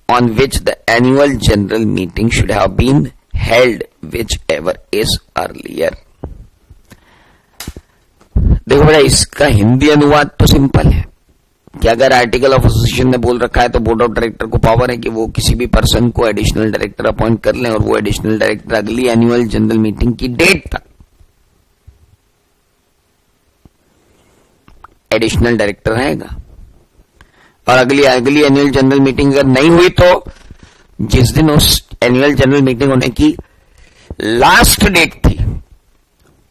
A: on which the annual general meeting should have been held, whichever is earlier. देखो बेटा, इसका हिंदी अनुवाद तो simple है कि अगर article of association ने बोल रखा है तो बोर्ड ऑफ डायरेक्टर को पावर है कि वो किसी भी पर्सन को एडिशनल डायरेक्टर अपॉइंट कर लें और वो एडिशनल डायरेक्टर अगली एनुअल जनरल मीटिंग की डेट तक एडिशनल डायरेक्टर रहेगा। और अगली एनुअल जनरल मीटिंग अगर नहीं हुई तो जिस दिन उस एनुअल जनरल मीटिंग होने की लास्ट डेट थी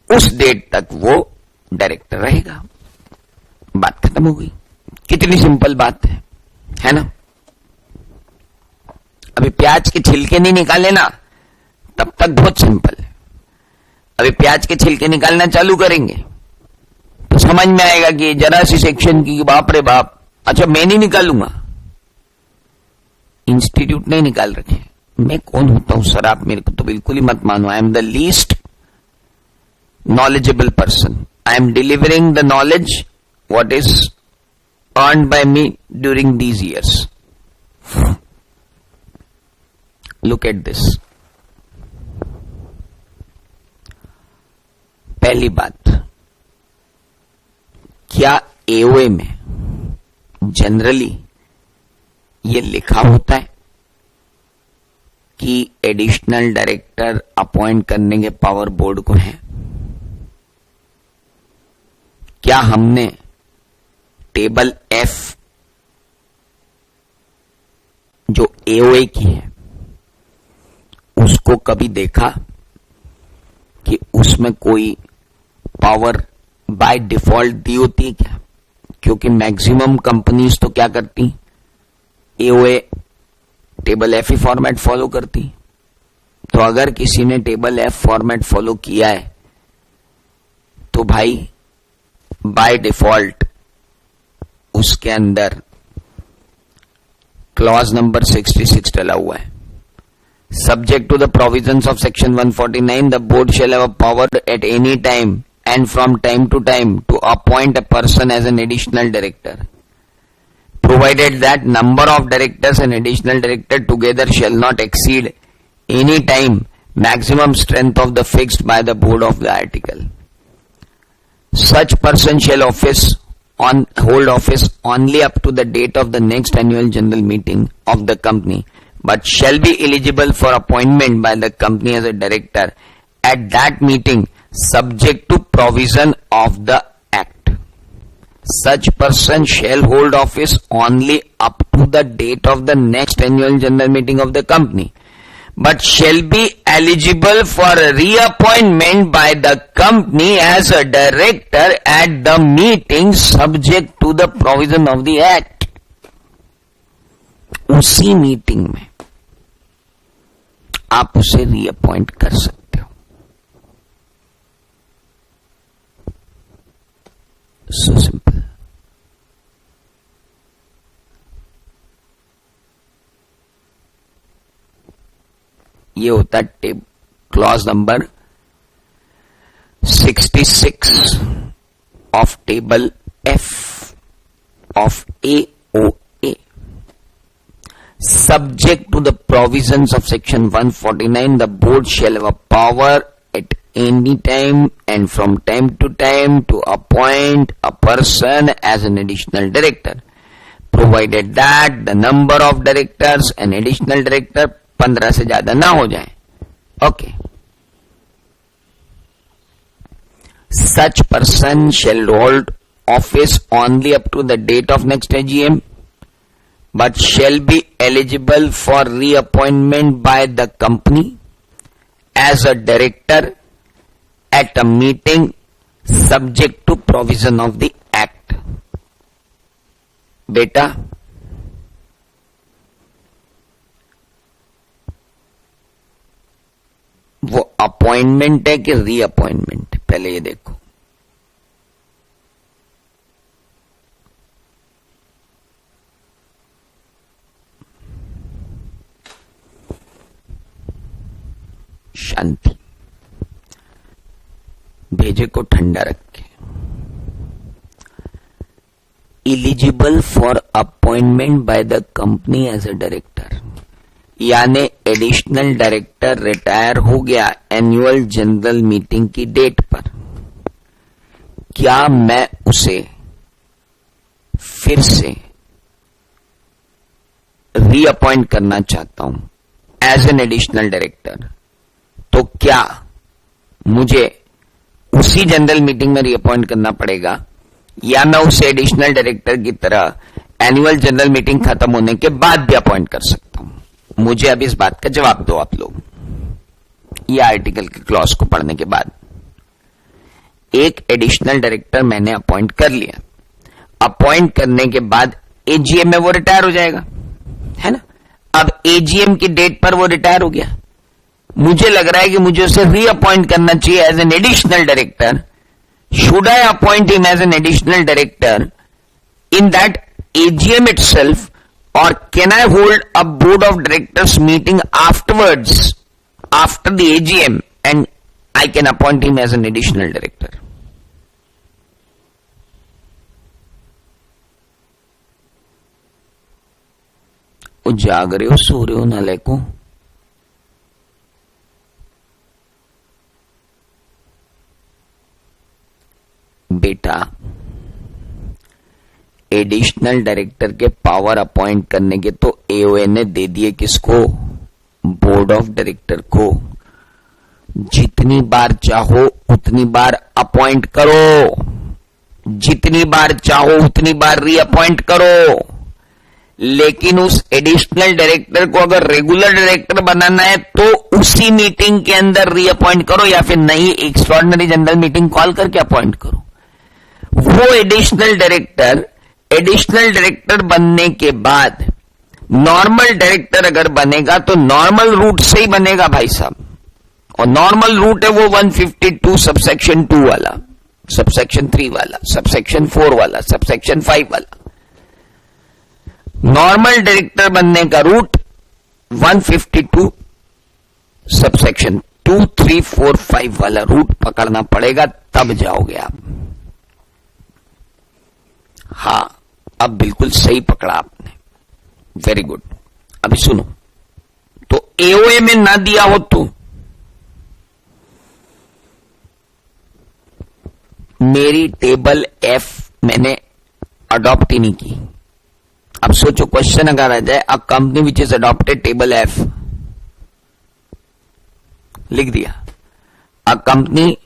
A: उस डेट तक वो डायरेक्टर रहेगा। बात खत्म हो गई। कितनी सिंपल बात है ना? अभी प्याज के छिलके नहीं निकाले ना तब तक बहुत सिंपल है। अभी प्याज के छिलके निकालना चालू करेंगे तो समझ में आएगा कि जरा सी सेक्शन की बाप रे बाप, अच्छा मैं नहीं निकालूंगा, इंस्टीट्यूट नहीं निकाल रखे। मैं कौन होता हूं सर? आप मेरे को तो बिल्कुल ही मत मानो। I am the least knowledgeable person. I am delivering the knowledge what is earned by me during these years. Look at this. पहली बात, क्या AOA में जनरली ये लिखा होता है कि एडिशनल डायरेक्टर अपॉइंट करने के पावर बोर्ड को है? क्या हमने टेबल F जो AOA की है उसको कभी देखा कि उसमें कोई पावर बाय डिफॉल्ट दी होती है क्या? क्योंकि मैक्सिमम कंपनीज तो क्या करती, AOA टेबल F ही फॉर्मेट फॉलो करती। तो अगर किसी ने टेबल F फॉर्मेट फॉलो किया है तो भाई बाय डिफॉल्ट उसके अंदर क्लॉज नंबर 66 डला हुआ है। Subject to the provisions of section 149 the board shall have a power at any time and from time to time to appoint a person as an additional director, provided that number of directors and additional director together shall not exceed any time maximum strength of the fixed by the board of the article. Such person shall hold office only up to the date of the next annual general meeting of the company, but shall be eligible for appointment by the company as a director at that meeting, subject to provision of the act. Such person shall hold office only up to the date of the next annual general meeting of the company, but shall be eligible for reappointment by the company as a director at the meeting, subject to the provision of the act. उसी meeting में आप उसे reappoint कर सकते हो. So simple. ये होता clause number 66 of table F of AOA. Subject to the provisions of section 149, the board shall have a power at any time and from time to time to appoint a person as an additional director, provided that the number of directors and additional director 15 से ज्यादा ना हो जाए. Okay. Such person shall hold office only up to the date of next AGM, but shall be eligible for reappointment by the company as a director at a meeting, subject to provision of the act. बेटा वो appointment है कि reappointment, पहले ये देखो. शांति. भेजे को ठंडा रखे. Eligible for appointment by the company as a director, यानी एडिशनल डायरेक्टर रिटायर हो गया एनुअल जनरल मीटिंग की डेट पर, क्या मैं उसे फिर से रीअपॉइंट करना चाहता हूं एज एन एडिशनल डायरेक्टर, तो क्या मुझे उसी जनरल मीटिंग में रीअपॉइंट करना पड़ेगा, या मैं उसे एडिशनल डायरेक्टर की तरह एनुअल जनरल मीटिंग खत्म होने के बाद भी अपॉइंट कर सकता हूं? मुझे अब इस बात का जवाब दो आप लोग. ये आर्टिकल के क्लॉज को पढ़ने के बाद एक एडिशनल डायरेक्टर मैंने अपॉइंट कर लिया. अपॉइंट करने के बाद एजीएम में वो रिटायर हो जाएगा, है ना. अब एजीएम की डेट पर वो रिटायर हो गया. मुझे लग रहा है कि मुझे उसे रीअपॉइंट करना चाहिए as an additional director. Should I appoint him as an additional director in that AGM itself, or can I hold a board of directors meeting afterwards, after the AGM, and I can appoint him as an additional director? वो जाग रहे हो, सो रहे हो नालायकों? बेटा, additional director के power appoint करने के तो AOA ने दे दिए किसको? बोर्ड ऑफ डायरेक्टर को. जितनी बार चाहो उतनी बार अपॉइंट करो, जितनी बार चाहो उतनी बार रीअपॉइंट करो. लेकिन उस एडिशनल डायरेक्टर को अगर रेगुलर डायरेक्टर बनाना है तो उसी मीटिंग के अंदर रीअपॉइंट करो, या फिर नहीं एक्स्ट्राऑर्डिनरी जनरल मीटिंग कॉल करके अपॉइंट करो. वो एडिशनल डायरेक्टर बनने के बाद नॉर्मल डायरेक्टर अगर बनेगा तो नॉर्मल रूट से ही बनेगा भाई साहब. और नॉर्मल रूट है वो 152 सबसेक्शन 2 वाला, सबसेक्शन 3 वाला, सबसेक्शन 4 वाला, सबसेक्शन 5 वाला. नॉर्मल डायरेक्टर बनने का रूट 152 सबसेक्शन 2, 3, 4, 5 वाला रूट पकड़ना पड़ेगा, तब जाओगे आप। हाँ, अब बिल्कुल सही पकड़ा आपने, वेरी गुड। अभी सुनो, तो एओए में ना दिया हो तो मेरी टेबल एफ मैंने अडॉप्ट ही नहीं की। अब सोचो, क्वेश्चन अगर आ जाए, a company which is adopted table F, लिख दिया, a company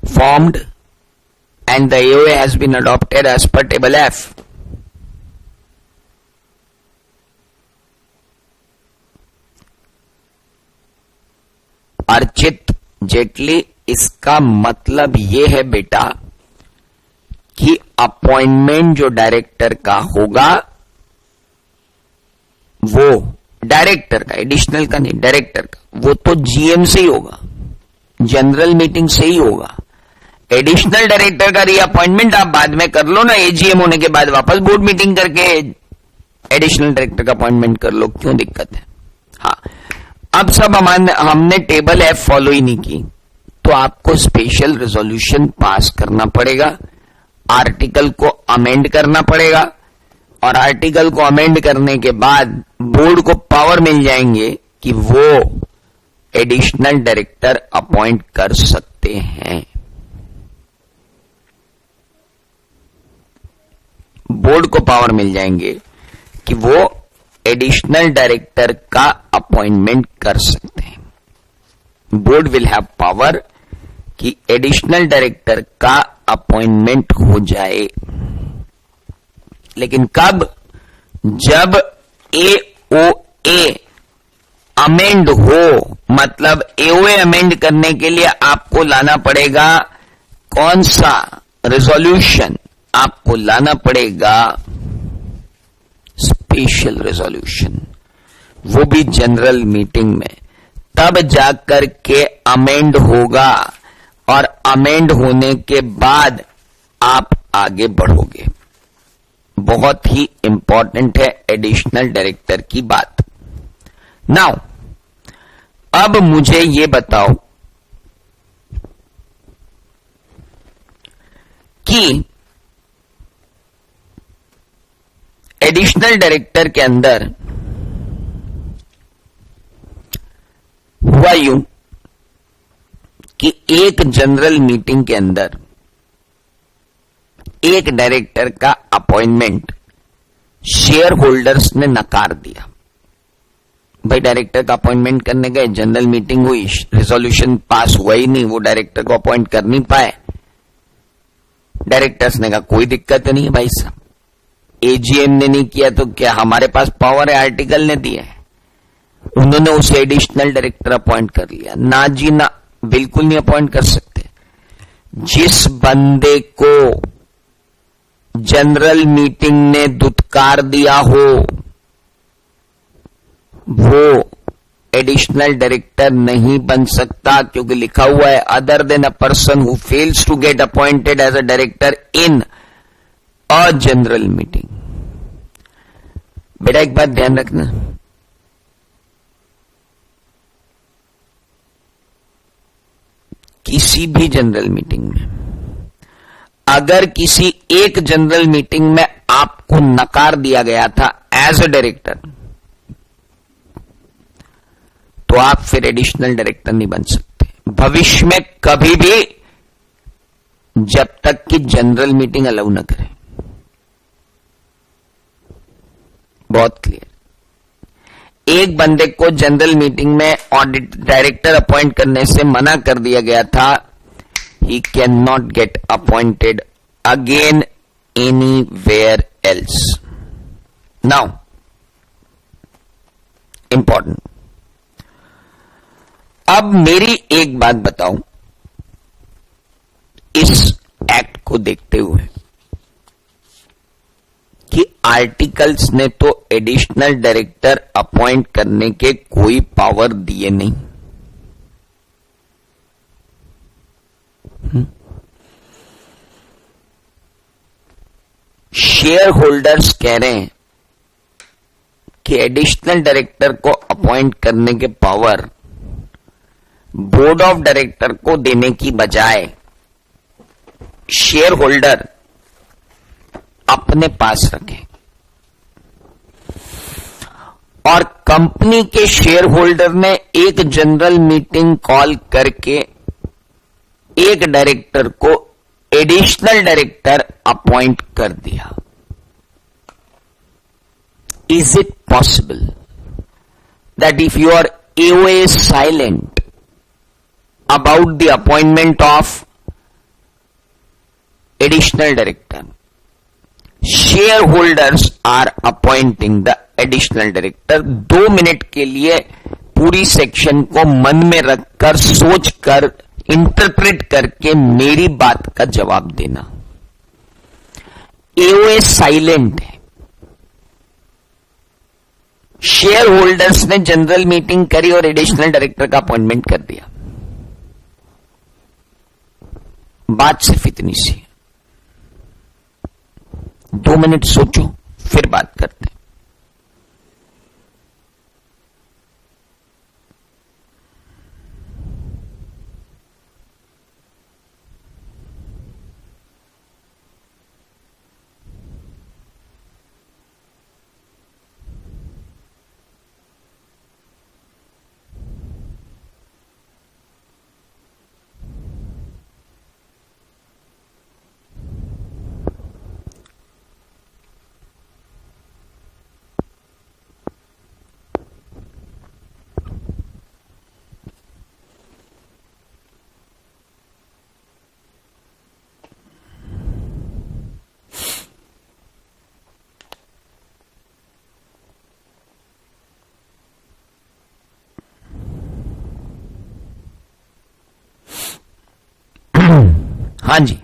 A: formed and the AOA has been adopted as per table F. Archit Jaitley, इसका मतलब ये है बेटा कि अपॉइंटमेंट जो डायरेक्टर का होगा वो डायरेक्टर का, एडिशनल का नहीं, डायरेक्टर का, वो तो जीएम से ही होगा, जनरल मीटिंग से ही होगा। एडिशनल डायरेक्टर का रीअपॉइंटमेंट आप बाद में कर लो ना, एजीएम होने के बाद वापस बोर्ड मीटिंग करके एडिशनल डायरेक्टर का अपॉइंटमेंट कर लो, क्यों दिक्कत है। हाँ, अब सब हमने टेबल एफ फॉलो ही नहीं की, तो आपको स्पेशल रेजोल्यूशन पास करना पड़ेगा, आर्टिकल को अमेंड करना पड़ेगा, और आर्टिकल को अमेंड करने के बाद बोर्ड को पावर मिल जाएंगे कि वो एडिशनल डायरेक्टर अपॉइंट कर सकते हैं। बोर्ड को पावर मिल जाएंगे कि वो एडिशनल डायरेक्टर का अपॉइंटमेंट कर सकते हैं। बोर्ड विल हैव पावर कि एडिशनल डायरेक्टर का अपॉइंटमेंट हो जाए, लेकिन कब? जब एओए अमेंड हो, मतलब एओए अमेंड करने के लिए आपको लाना पड़ेगा कौन सा रेजोल्यूशन? आपको लाना पड़ेगा स्पेशल रेजोल्यूशन, वो भी जनरल मीटिंग में, तब जाकर के अमेंड होगा, और अमेंड होने के बाद आप आगे बढ़ोगे। बहुत ही इंपॉर्टेंट है एडिशनल डायरेक्टर की बात। नाउ अब मुझे ये बताओ कि एडिशनल डायरेक्टर के अंदर हुआ यूं कि एक जनरल मीटिंग के अंदर एक डायरेक्टर का अपॉइंटमेंट शेयर होल्डर्स ने नकार दिया। भाई डायरेक्टर का अपॉइंटमेंट करने गए, जनरल मीटिंग हुई, रेजोल्यूशन पास हुआ ही नहीं, वो डायरेक्टर को अपॉइंट कर नहीं पाए। डायरेक्टर्स ने कहा कोई दिक्कत नहीं है भाई साहब, एजीएम ने नहीं किया तो क्या हमारे पास पावर है, आर्टिकल ने दिया है। उन्होंने उसे एडिशनल डायरेक्टर अपॉइंट कर लिया। ना जी ना, बिल्कुल नहीं अपॉइंट कर सकते। जिस बंदे को जनरल मीटिंग ने दुत्कार दिया हो वो एडिशनल डायरेक्टर नहीं बन सकता, क्योंकि लिखा हुआ है other than a person who fails to get appointed as a director in a general meeting. बेटा एक बात ध्यान रखना, किसी भी जनरल मीटिंग में अगर किसी एक जनरल मीटिंग में आपको नकार दिया गया था एज अ डायरेक्टर, तो आप फिर एडिशनल डायरेक्टर नहीं बन सकते भविष्य में कभी भी, जब तक कि जनरल मीटिंग अलाउ न करे। बहुत क्लियर। एक बंदे को जनरल मीटिंग में ऑडिट डायरेक्टर अपॉइंट करने से मना कर दिया गया था, he cannot get appointed again anywhere else. Now, important. अब मेरी एक बात बताऊं इस एक्ट को देखते हुए कि आर्टिकल्स ने तो एडिशनल डायरेक्टर अपॉइंट करने के कोई पावर दिए नहीं। शेयर होल्डर्स कह रहे हैं कि एडिशनल डायरेक्टर को अपॉइंट करने के पावर बोर्ड ऑफ डायरेक्टर को देने की बजाय शेयर होल्डर अपने पास रखें और कंपनी के शेयर होल्डर ने एक जनरल मीटिंग कॉल करके एक डायरेक्टर को एडिशनल डायरेक्टर अपॉइंट कर दिया. Is it possible that if your AOA is silent about the appointment of additional director, shareholders are appointing the additional director? 2 minute के लिए पूरी सेक्शन को मन में रखकर सोचकर इंटरप्रेट करके मेरी बात का जवाब देना. AOA साइलेंट है, शेयर होल्डर्स ने जनरल मीटिंग करी और एडिशनल डायरेक्टर का अपॉइंटमेंट कर दिया. बात सिर्फ इतनी सी है. 2 मिनट सोचो, फिर बात करते हैं. हाँ जी,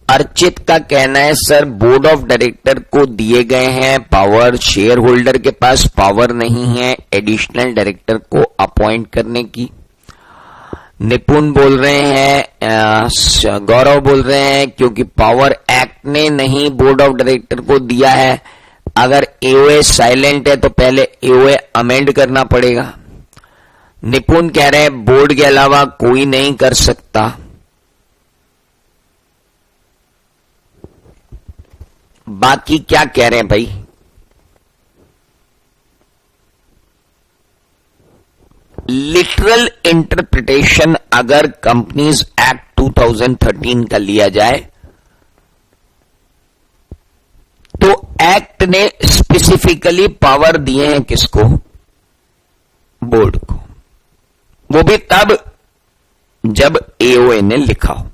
A: अर्चित का कहना है सर बोर्ड ऑफ डायरेक्टर को दिए गए हैं पावर, शेयर होल्डर के पास पावर नहीं है एडिशनल डायरेक्टर को अपॉइंट करने की. निपुण बोल रहे हैं, गौरव बोल रहे हैं क्योंकि पावर एक्ट ने नहीं बोर्ड ऑफ डायरेक्टर को दिया है. अगर एओए साइलेंट है तो पहले एओए अमेंड करना पड़ेगा. निपुण कह रहे हैं बोर्ड के अलावा कोई नहीं कर सकता. बाकी क्या कह रहे हैं भाई? लिटरल इंटरप्रिटेशन अगर कंपनीज एक्ट 2013 का लिया जाए तो एक्ट ने स्पेसिफिकली पावर दिए हैं किसको? बोर्ड को. वो भी तब जब एओए ने लिखा हो.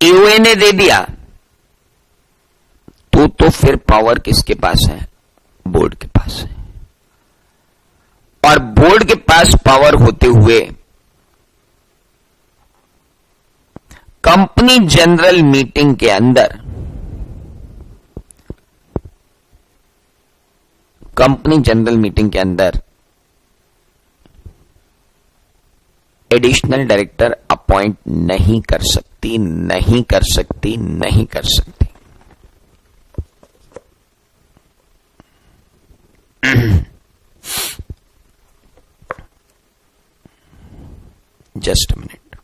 A: एओए ने दे दिया तो फिर पावर किसके पास है? बोर्ड के पास है. और बोर्ड के पास पावर होते हुए कंपनी जनरल मीटिंग के अंदर एडिशनल डायरेक्टर अपॉइंट नहीं कर सकती. Just a minute.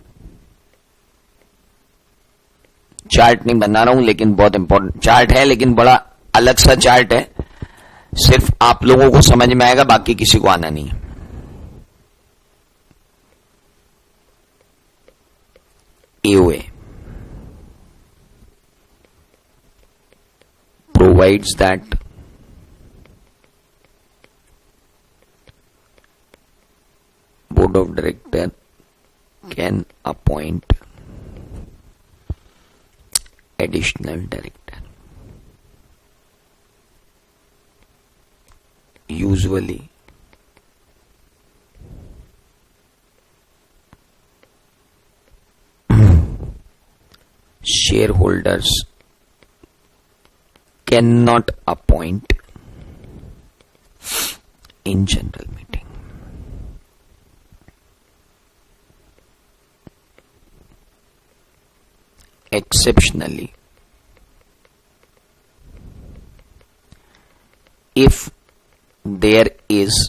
A: चार्ट नहीं बना रहा हूं लेकिन बहुत इंपॉर्टेंट चार्ट है, लेकिन बड़ा अलग सा चार्ट है. सिर्फ आप लोगों को समझ में आएगा, बाकी किसी को आना नहीं है. AOA provides that board of director can appoint additional director. Usually shareholders cannot appoint in general meeting. exceptionally, if there is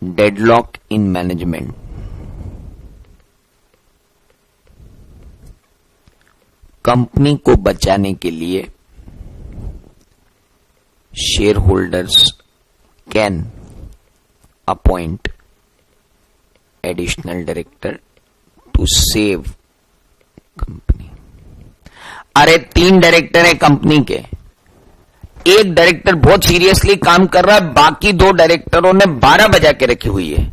A: deadlock in management, company को बचाने के लिए shareholders can appoint additional director to save company. अरे 3 director है company के, एक director बहुत seriously काम कर रहा है, बाकी 2 डायरेक्टरों ने 12 बजा के रखी हुई है,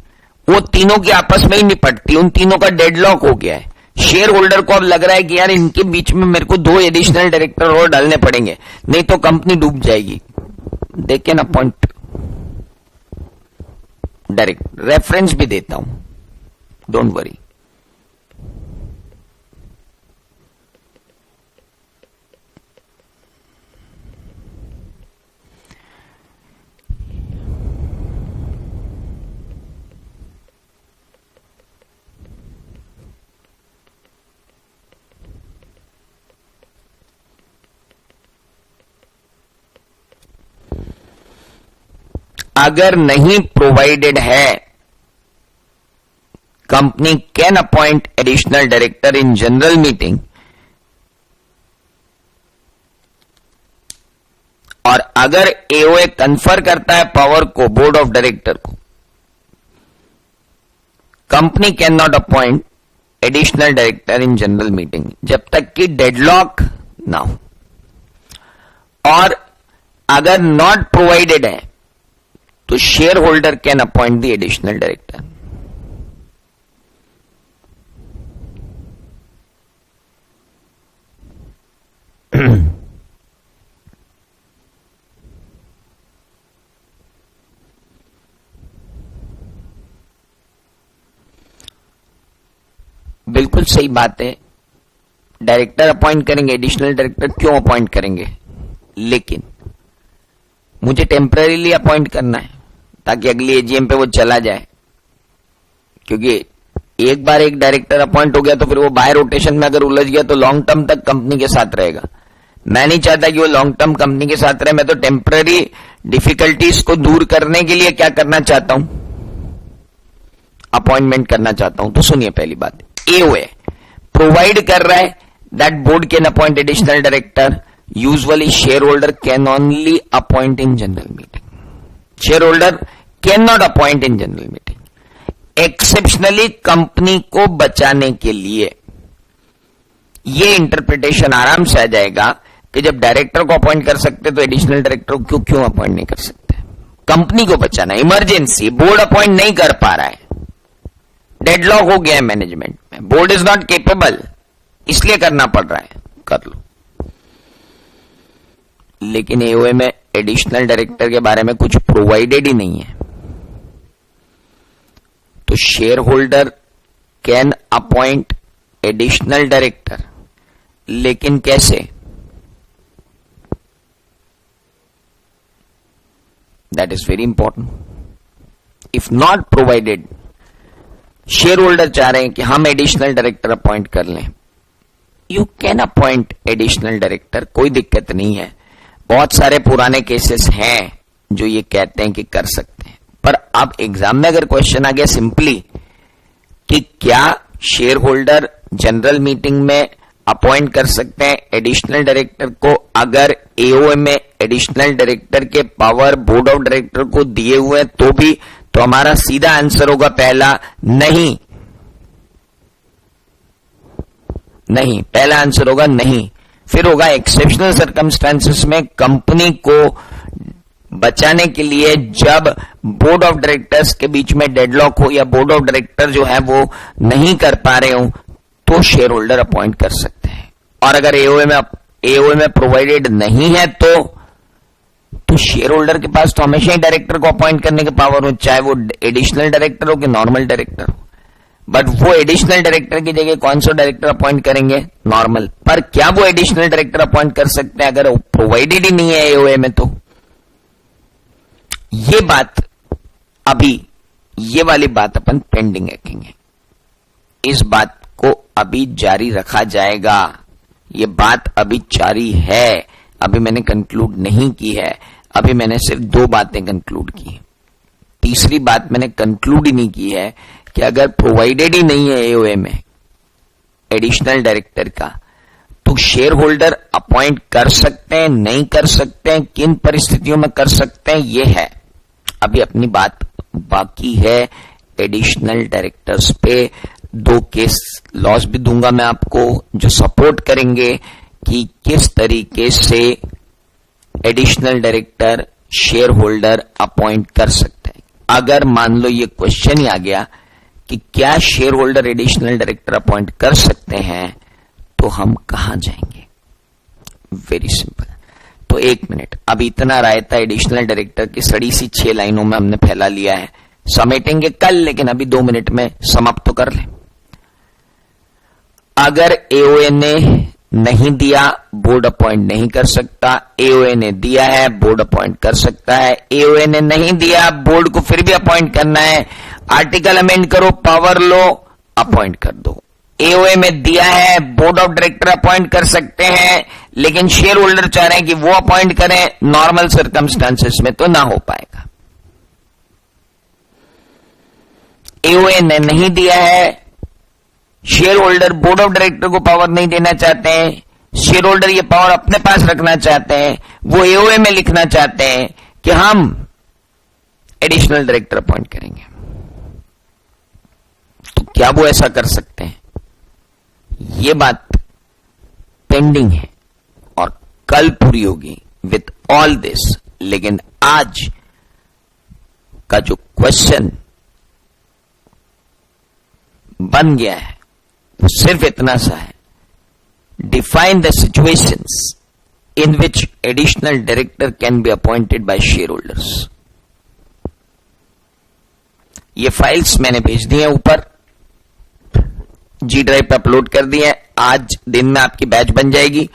A: वो तीनों की आपस में ही निपटती, उन तीनों का डेडलॉक हो गया है। शेयर होल्डर को अब लग रहा है कि यार इनके बीच में मेरे को 2 एडिशनल डायरेक्टर और डालने पड़ेंगे, नहीं तो कंपनी डूब जाएगी। They can appoint director, reference भी देता हूं, डोंट वरी। अगर नहीं प्रोवाइडेड है, company can appoint additional director in general meeting, और अगर एओए कन्फर करता है पावर को बोर्ड ऑफ डायरेक्टर को, company can not appoint additional director in general meeting जब तक कि डेडलॉक ना हो। और अगर नॉट प्रोवाइडेड है तो shareholder can appoint the additional director. बिल्कुल सही बात है, डायरेक्टर अपॉइंट करेंगे, एडिशनल डायरेक्टर क्यों अपॉइंट करेंगे, लेकिन मुझे टेम्पररीली अपॉइंट करना है ताकि अगली एजीएम पे वो चला जाए, क्योंकि एक बार एक डायरेक्टर अपॉइंट हो गया तो फिर वो बाय रोटेशन में अगर उलझ गया तो लॉन्ग टर्म तक कंपनी के साथ रहेगा। मैं नहीं चाहता कि वो लॉन्ग टर्म कंपनी के साथ रहे, मैं तो टेम्पररी डिफिकल्टीज को दूर करने के लिए क्या करना चाहता हूं, अपॉइंटमेंट करना चाहता हूं। तो सुनिए, पहली बात, एओए प्रोवाइड कर रहा है that board can appoint additional director, usually shareholder can only appoint in general meeting, shareholder can not appoint in general meeting. Exceptionally company को बचाने के लिए ये इंटरप्रिटेशन आराम से आ जाएगा कि जब डायरेक्टर को अपॉइंट कर सकते तो एडिशनल डायरेक्टर को क्यों अपॉइंट नहीं कर सकते। कंपनी को बचाना, इमरजेंसी, बोर्ड अपॉइंट नहीं कर पा रहा है, डेडलॉक हो गया है मैनेजमेंट में, बोर्ड इज नॉट केपेबल, इसलिए करना पड़ रहा है, कर लो। लेकिन एओए में एडिशनल डायरेक्टर के बारे में कुछ प्रोवाइडेड ही नहीं है, तो shareholder can appoint additional director, लेकिन कैसे, that is very important. If not provided, shareholder चाह रहे हैं कि हम एडिशनल डायरेक्टर अपॉइंट कर लें, you can appoint additional director, कोई दिक्कत नहीं है। बहुत सारे पुराने केसेस हैं जो ये कहते हैं कि कर सकते हैं, पर अब एग्जाम में अगर क्वेश्चन आ गया सिंपली कि क्या शेयर होल्डर जनरल मीटिंग में अपॉइंट कर सकते हैं एडिशनल डायरेक्टर को, अगर एओए में एडिशनल डायरेक्टर के पावर बोर्ड ऑफ डायरेक्टर को दिए हुए हैं तो भी, तो हमारा सीधा आंसर होगा पहला, नहीं। नहीं, पहला आंसर होगा नहीं। फिर होगा एक्सेप्शनल सर्कमस्टांसेस में कंपनी को बचाने के लिए जब बोर्ड ऑफ डायरेक्टर्स के बीच में डेडलॉक हो या बोर्ड ऑफ डायरेक्टर जो है वो नहीं कर पा रहे हो, तो शेयर होल्डर अपॉइंट कर सकते हैं। और अगर एओए में प्रोवाइडेड नहीं है तो शेयर होल्डर के पास तो हमेशा ही डायरेक्टर को अपॉइंट करने की पावर हो, चाहे वो एडिशनल डायरेक्टर हो कि नॉर्मल डायरेक्टर हो। बट वो एडिशनल डायरेक्टर की जगह कौन सा डायरेक्टर अपॉइंट करेंगे, नॉर्मल। पर क्या वो एडिशनल डायरेक्टर अपॉइंट कर सकते हैं अगर प्रोवाइडेड ही नहीं है एओए में, तो ये बात अभी, ये वाली बात अपन पेंडिंग रखेंगे। इस बात को अभी जारी रखा जाएगा। ये बात अभी जारी है, अभी मैंने कंक्लूड नहीं की है। अभी मैंने सिर्फ 2 बातें कंक्लूड की। तीसरी बात मैंने कंक्लूड ही नहीं की है कि अगर प्रोवाइडेड ही नहीं है एओए में एडिशनल डायरेक्टर का, तो शेयर होल्डर अपॉइंट कर सकते हैं, नहीं कर सकते हैं, किन परिस्थितियों में कर सकते हैं, ये है। अभी अपनी बात बाकी है एडिशनल डायरेक्टर्स पे। 2 केस लॉस भी दूंगा मैं आपको जो सपोर्ट करेंगे कि किस तरीके से additional director shareholder appoint कर सकते हैं। अगर मान लो ये क्वेश्चन ही आ गया कि क्या shareholder additional director appoint कर सकते हैं, तो हम कहां जाएंगे? Very simple. तो 1 मिनट, अभी इतना रायता एडिशनल डायरेक्टर की सड़ी सी 6 लाइनों में हमने फैला लिया है, समेटेंगे कल, लेकिन अभी 2 मिनट में समाप्त तो कर लें। अगर एओए ने नहीं दिया, बोर्ड अपॉइंट नहीं कर सकता। एओए ने दिया है, बोर्ड अपॉइंट कर सकता है। एओए ने नहीं दिया, बोर्ड को फिर भी अपॉइंट करना है, आर्टिकल अमेंड करो, पावर लो, अपॉइंट कर दो। एओए में दिया है, बोर्ड ऑफ डायरेक्टर अपॉइंट कर सकते हैं, लेकिन शेयर होल्डर चाह रहे हैं कि वो अपॉइंट करें, नॉर्मल सर्कमस्टांसेस में तो ना हो पाएगा। एओए ने नहीं दिया है, share holder board of director को पावर नहीं देना चाहते हैं, शेयर होल्डर ये पावर अपने पास रखना चाहते हैं, वो एओए में लिखना चाहते हैं कि हम एडिशनल डायरेक्टर अपॉइंट करेंगे, तो क्या वो ऐसा कर सकते हैं? ये बात पेंडिंग है और कल पूरी होगी विथ ऑल दिस। लेकिन आज का जो क्वेश्चन बन गया है वो सिर्फ इतना सा है, define the situations in which additional director can be appointed by share holders. ये फाइल्स मैंने भेज दी है, ऊपर जी ड्राइव पे अपलोड कर दी है। आज दिन में आपकी बैच बन जाएगी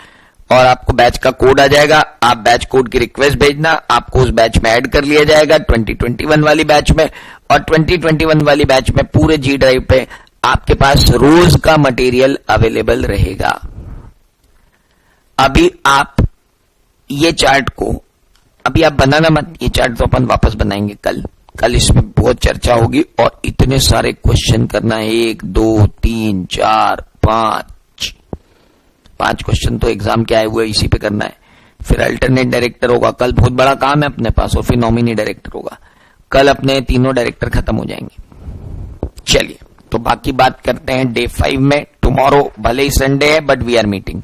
A: और आपको बैच का कोड आ जाएगा। आप बैच कोड की रिक्वेस्ट भेजना, आपको उस बैच में ऐड कर लिया जाएगा 2021 वाली बैच में। और 2021 वाली बैच में पूरे जी ड्राइव पे आपके पास रोज का मटेरियल अवेलेबल रहेगा। अभी आप ये चार्ट को अभी आप बनाना मत, ये चार्ट तो अपन वापस बनाएंगे कल इसमें बहुत चर्चा होगी और इतने सारे क्वेश्चन करना है, 1 2 3 4 5 क्वेश्चन तो एग्जाम के आए हुए इसी पे करना है। फिर अल्टरनेट डायरेक्टर होगा, कल बहुत बड़ा काम है अपने पास, और फिर नॉमिनी डायरेक्टर होगा। कल अपने तीनों डायरेक्टर खत्म हो जाएंगे। चलिए, तो बाकी बात करते हैं डे 5 में। टुमारो भले ही संडे है, बट वी आर मीटिंग।